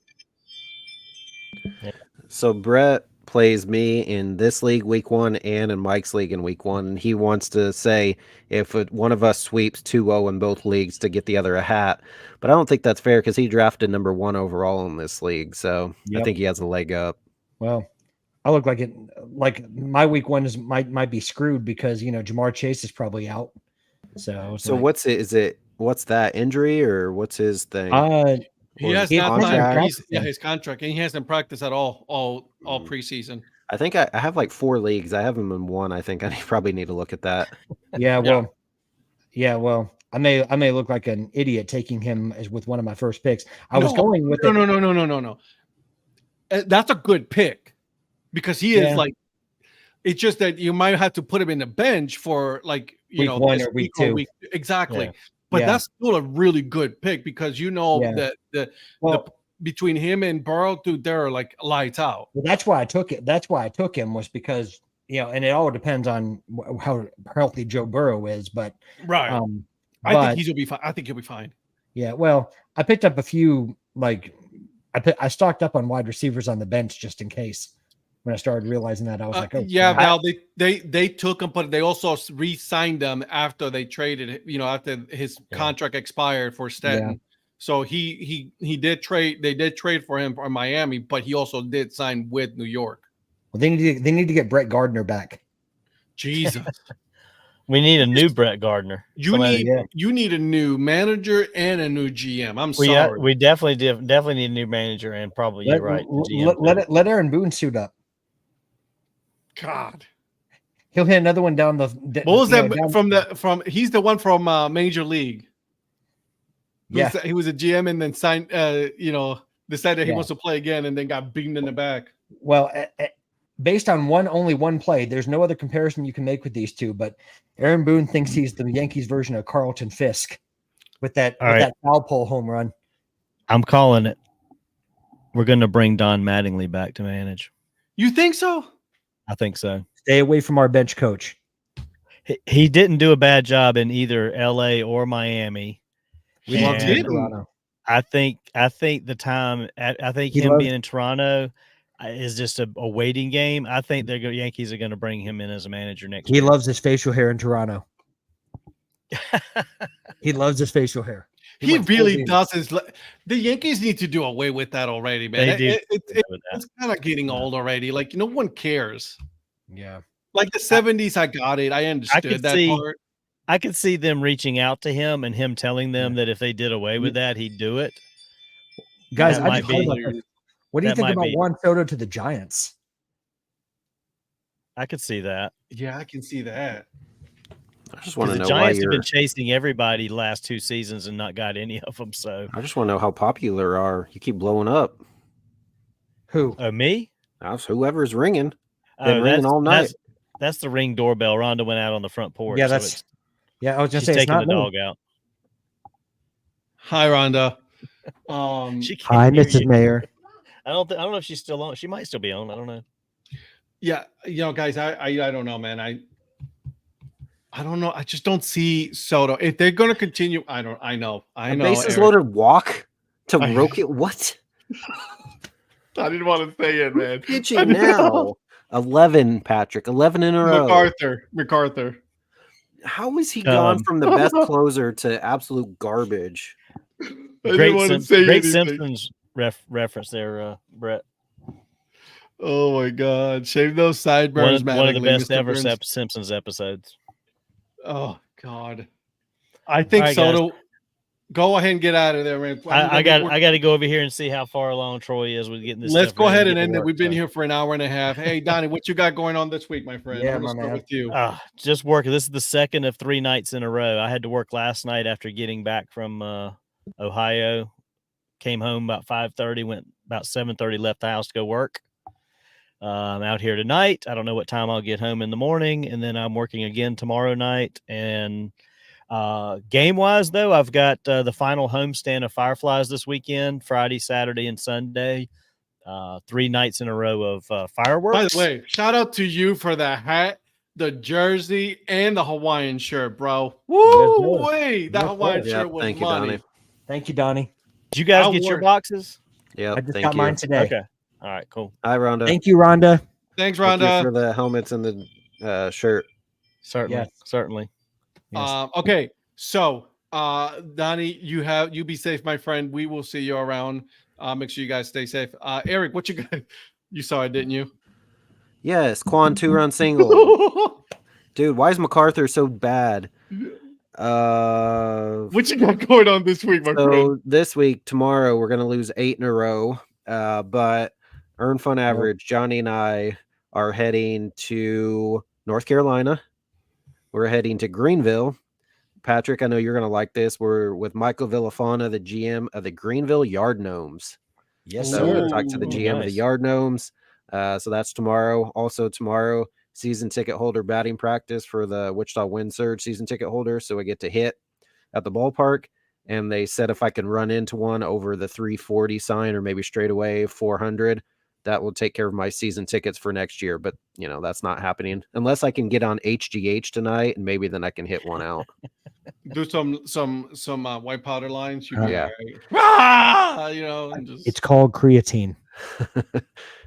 So Brett plays me in this league week 1 and in Mike's league in week 1. And he wants to say if one of us sweeps 2-0 in both leagues to get the other a hat. But I don't think that's fair because he drafted number 1 overall in this league. So I think he has a leg up. Well, I look like my week 1 might be screwed because Jamar Chase is probably out. So what's that injury or what's his thing? He has not practiced. His contract, and he hasn't practiced at all preseason. I think I have like 4 leagues. I have him in 1. I think I probably need to look at that. Well, I may look like an idiot taking him as with one of my first picks. I was going with no. That's a good pick because he is like. It's just that you might have to put him in the bench for like week 1 or week 2. Exactly. Yeah. But that's still a really good pick because that between him and Burrow, dude, they're like lights out. Well, that's why I took it. That's why I took him was because and it all depends on how healthy Joe Burrow is. But right, I think he'll be fine. I think he'll be fine. Yeah. Well, I picked up a few I stocked up on wide receivers on the bench just in case. When I started realizing that, I was like, "Oh, yeah." Now they took him, but they also re-signed them after they traded. After his contract expired for Stanton. Yeah. So he did trade. They did trade for him from Miami, but he also did sign with New York. Well, they need to get Brett Gardner back. Jesus, we need a new Brett Gardner. You need a new manager and a new GM. Sorry, we definitely need a new manager and probably let Aaron Boone suit up. God, he'll hit another one down the. What was that from? He's the one from Major League. Yeah, he was a GM and then signed. Decided he wants to play again and then got beaten in the back. Well, based on only one play, there's no other comparison you can make with these two. But Aaron Boone thinks he's the Yankees version of Carlton Fisk with that foul pole home run. I'm calling it. We're going to bring Don Mattingly back to manage. You think so? I think so. Stay away from our bench coach. He didn't do a bad job in either LA or Miami. Toronto. I think the time. I think him being in Toronto is just a waiting game. I think the Yankees are going to bring him in as a manager next year. He loves his facial hair in Toronto. He loves his facial hair. He really does. The Yankees need to do away with that already, man. They do. It's kind of getting old already. Like, no one cares. Yeah. Like the 70s, I got it. I understood that part. I could see them reaching out to him and him telling them that if they did away with that, he'd do it. Guys, what do you think about Juan Soto to the Giants? I could see that. Yeah, I can see that. I just want to know the Giants have been chasing everybody the last 2 seasons and not got any of them. So I just want to know how popular are you? Keep blowing up. Who? Me? Whoever's ringing. Been ringing all night. That's the Ring doorbell. Rhonda went out on the front porch. Yeah, that's. I was just saying, taking the dog out. Hi, Rhonda. Hi, Mrs. Mayor. I don't know if she's still on. She might still be on. I don't know. Yeah, guys, I don't know, man. I don't know. I just don't see Soto. If they're going to continue, I know. Bases loaded walk to Roki. What? I didn't want to say it, man. Pitching now. 11, Patrick. 11 in a row. MacArthur. How is he gone from the best closer to absolute garbage? Great Simpsons reference there, Brett. Oh my God! Shave those sideburns, man. One of the best ever Simpsons episodes. Oh God! I think Soto. Guys. Go ahead and get out of there, man. I got to go over here and see how far along Troy is with getting this. Let's go ahead and end it. We've been here for an hour and a half. Hey, Donnie, what you got going on this week, my friend? Yeah, I'm gonna start with you. Just working. This is the second of 3 nights in a row. I had to work last night after getting back from Ohio came home about 5:30, went about 7:30, left the house to go work. I'm out here tonight. I don't know what time I'll get home in the morning, and then I'm working again tomorrow night. And game-wise, though, I've got the final homestand of Fireflies this weekend, Friday, Saturday, and Sunday. 3 nights in a row of fireworks. By the way, shout out to you for the hat, the jersey, and the Hawaiian shirt, bro. Woo! Wait, that Hawaiian shirt was thank you, money. Donnie. Thank you, Donnie. Did you guys get your boxes? Yeah, I just thank got you. mine today. Okay. All right, cool. Hi, Rhonda. Thank you, Rhonda. Thanks, Thank you Rhonda. for the helmets and the shirt. Certainly. Yes. Certainly. Yes. Okay, so Donnie, you be safe, my friend. We will see you around. Make sure you guys stay safe. Eric, what you got? You saw it, didn't you? Yes, Quan 2-run single. Dude, why is MacArthur so bad? What you got going on this week, my friend? So this week, tomorrow, we're gonna lose 8 in a row. But Earn Fun Average, Johnny and I are heading to North Carolina. We're heading to Greenville. Patrick, I know you're gonna like this. We're with Michael Villafana, the GM of the Greenville Yard Gnomes. Yes, So sir. we're gonna talk to the GM of the nice. Yard Gnomes. So that's tomorrow. Also tomorrow, season ticket holder batting practice for the Wichita Wind Surge season ticket holder. So I get to hit at the ballpark. And they said if I can run into one over the 340 sign or maybe straight away 400, that will take care of my season tickets for next year. But, you know, that's not happening unless I can get on HGH tonight and maybe then I can hit one out. Do some white powder lines. You Yeah. you know, and just... It's called creatine.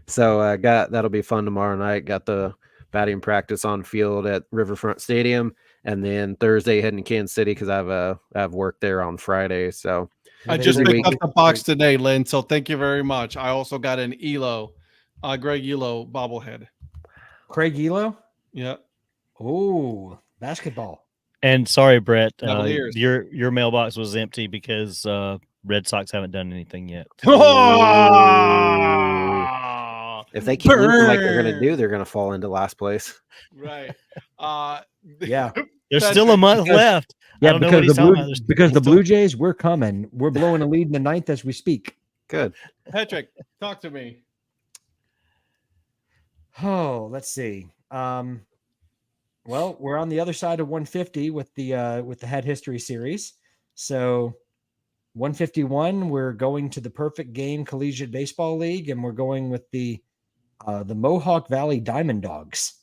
So that'll be fun tomorrow night. Got the batting practice on field at Riverfront Stadium, and then Thursday heading to Kansas City because I have work there on Friday. So I just picked up the box today, Lynn. So thank you very much. I also got an Elo, Greg Elo bobblehead. Craig Elo. Yeah. Oh, basketball. And sorry, Brett, Cavaliers. your mailbox was empty because Red Sox haven't done anything yet. if they keep losing like they're going to do, they're going to fall into last place. Right. Yeah. There's still a month left. Yeah, I don't know what he's talking about. because the Blue Jays, we're coming. We're blowing a lead in the 9th as we speak. Good. Patrick, talk to me. Oh, let's see. Well, we're on the other side of 150 with the Hat History series. So 151, we're going to the Perfect Game Collegiate Baseball League, and we're going with the Mohawk Valley Diamond Dogs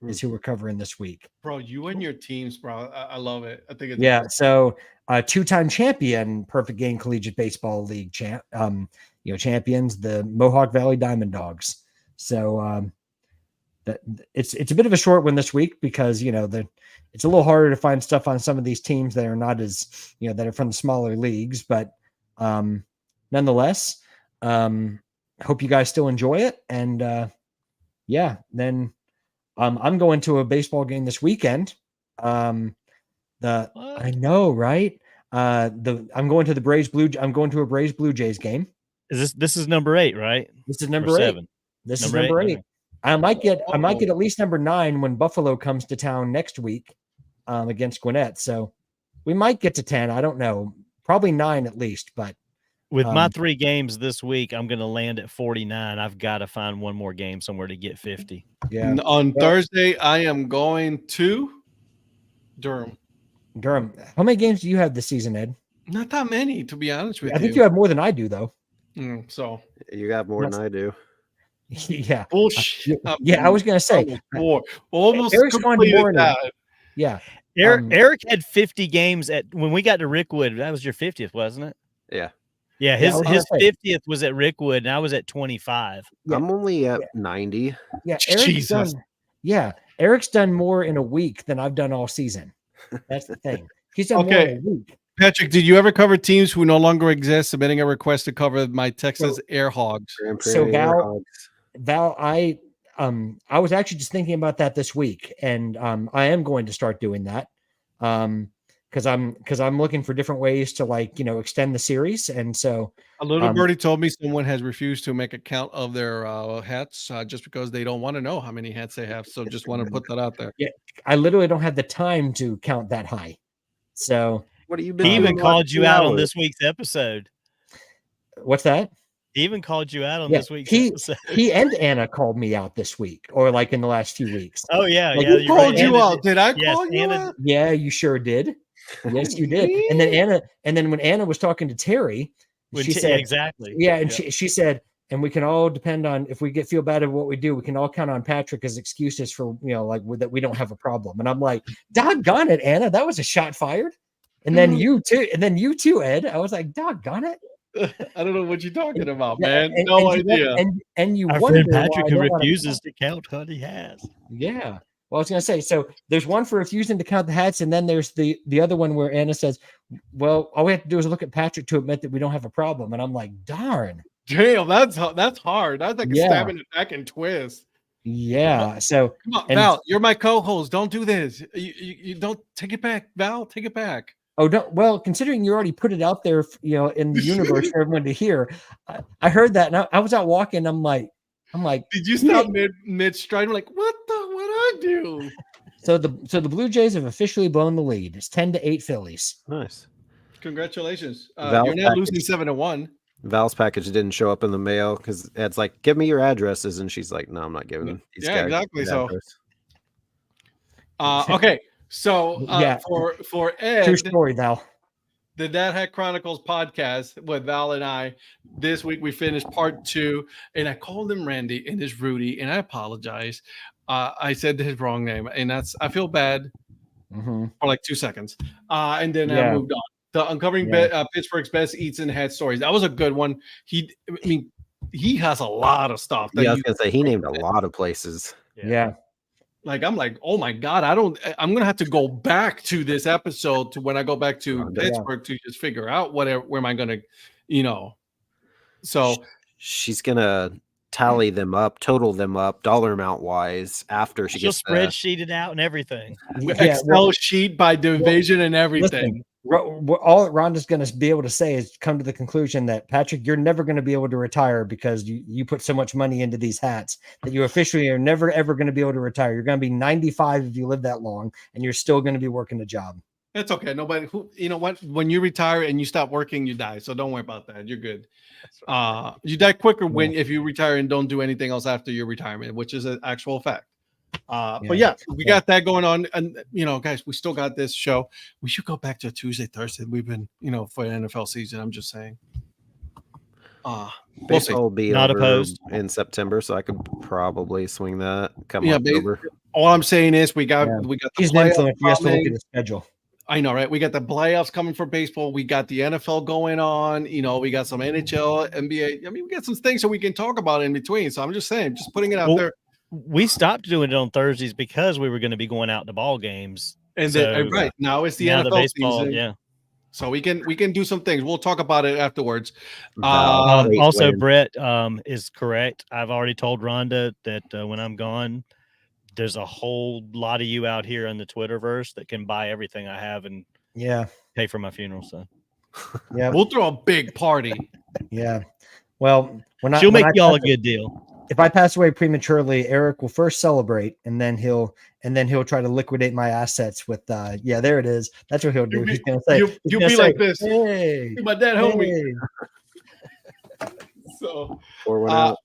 is who we're covering this week. Bro, you and your teams, bro. I love it. I think it's So two-time champion Perfect Game Collegiate Baseball League champions, the Mohawk Valley Diamond Dogs. So it's a bit of a short one this week because it's a little harder to find stuff on some of these teams that are not as that are from the smaller leagues, but nonetheless, hope you guys still enjoy it. And then I'm going to a baseball game this weekend. I know, right? I'm going to a Braves Blue Jays game. This is number 8, right? This is number 8. 7. This is number 8. Okay. I might get at least number 9 when Buffalo comes to town next week against Gwinnett. So we might get to 10. I don't know. Probably 9 at least. But with my 3 games this week, I'm going to land at 49. I've got to find one more game somewhere to get 50. Yeah. On Thursday, I am going to Durham. How many games do you have this season, Ed? Not that many, to be honest with you. I think you have more than I do, though. So you got more than I do. Yeah. Bullshit. Yeah, I was gonna say almost Eric's gone to more that. Yeah. Eric had 50 games when we got to Rickwood. That was your 50th, wasn't it? Yeah. Yeah, his 50th was at Rickwood, and I was at 25. Yeah. I'm only at 90. Yeah, Eric's done more in a week than I've done all season. That's the thing. He's done more in a week. Patrick, did you ever cover teams who no longer exist submitting a request to cover my Texas Air Hogs? So Val, I was actually just thinking about that this week, and I am going to start doing that because I'm looking for different ways to extend the series, and so a little birdie told me someone has refused to make a count of their hats just because they don't want to know how many hats they have. So just want to put that out there. Yeah, I literally don't have the time to count that high. So what have you been? He even called you out on this week's episode. What's that? He even called you out on this week's episode. He and Anna called me out this week, or like in the last few weeks. Oh yeah, Like, yeah. Who called you out? Did I call you out? Yeah, you sure did. Yes, you did. And then when Anna was talking to Terry, she said exactly. Yeah, and she said, and we can all depend on, if we feel bad at what we do, we can all count on Patrick as excuses for, like that we don't have a problem. And I'm like, doggone it, Anna, that was a shot fired. And then you too, Ed. I was like, doggone it. I don't know what you're talking about, man. No idea. And you Our wonder friend Patrick who refuses to count what he has. Yeah. Well, I was going to say, so there's one for refusing to count the hats, and then there's the other one where Anna says, well, all we have to do is look at Patrick to admit that we don't have a problem. And I'm like, darn. Damn, that's hard. That's like a stab in the back and twist. Yeah. So come on, Val, you're my co-host. Don't do this. You don't take it back, Val. Take it back. Oh, don't. Well, considering you already put it out there, in the universe for everyone to hear, I heard that, and I was out walking. I'm like, did you stop mid stride? I'm like, what I do? So the Blue Jays have officially blown the lead. It's 10-8 Phillies. Nice. Congratulations. You're not losing 7-1. Val's package didn't show up in the mail because Ed's like, give me your addresses. And she's like, no, I'm not giving these guys exactly. So, address. Okay. So, for Ed, true story, Val. The Dad Hat Chronicles podcast with Val and I, this week we finished part 2, and I called him Randy and it's Rudy, and I apologize. I said his wrong name, and I feel bad for like 2 seconds. And then I moved on. The Uncovering Pittsburgh's Best Eats and Hat Stories. That was a good one. He has a lot of stuff. I was going to say, he named a lot of places. Yeah. Like, I'm like, oh my God, I'm going to have to go back to this episode to when I go back to Pittsburgh to just figure out where am I going to, So she's going to tally them up, total them up, dollar amount wise after she gets spreadsheet it out and everything. Excel sheet by division and everything. All Rhonda's going to be able to say is come to the conclusion that, Patrick, you're never going to be able to retire because you put so much money into these hats that you officially are never, ever going to be able to retire. You're going to be 95 if you live that long, and you're still going to be working a job. It's okay. Nobody you know what? When you retire and you stop working, you die. So don't worry about that. You're good. You die quicker if you retire and don't do anything else after your retirement, which is an actual fact. But we got that going on, and guys, we still got this show. We should go back to Tuesday, Thursday. We've been, for the NFL season. I'm just saying. Baseball will be not opposed in September, so I could probably swing that. October. All I'm saying is we got the playoffs. You have to look at the schedule. I know, right? We got the playoffs coming for baseball. We got the NFL going on. We got some NHL, NBA. I mean, we got some things that we can talk about in between. So I'm just saying, just putting it out there. We stopped doing it on Thursdays because we were going to be going out to ball games. And then, now it's the NFL baseball season. Yeah. So we can do some things. We'll talk about it afterwards. Also, Brett is correct. I've already told Rhonda that when I'm gone, there's a whole lot of you out here in the Twitterverse that can buy everything I have and pay for my funeral. So we'll throw a big party. Yeah. Well, she'll make y'all a good deal. If I pass away prematurely, Eric will first celebrate, and then he'll try to liquidate my assets with there it is. That's what he'll do. He's gonna say you'll be like this. Hey, my dad homie. So I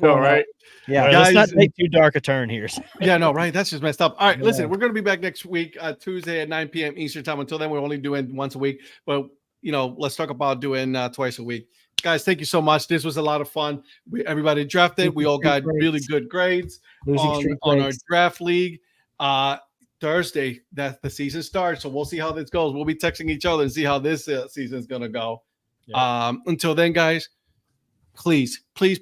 know, right? Yeah, guys, let's not take too dark a turn here. Yeah, no, right. That's just messed up. All right, listen, we're gonna be back next week, Tuesday at 9 p.m. Eastern time. Until then, we're only doing once a week, but let's talk about doing twice a week. Guys, thank you so much. This was a lot of fun. Everybody drafted. We all got really good grades on our draft league. Thursday, that the season starts. So we'll see how this goes. We'll be texting each other and see how this season is going to go. Yeah. Until then, guys, please support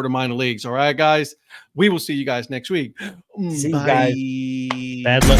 the minor leagues. All right, guys. We will see you guys next week. See you guys. Bad luck,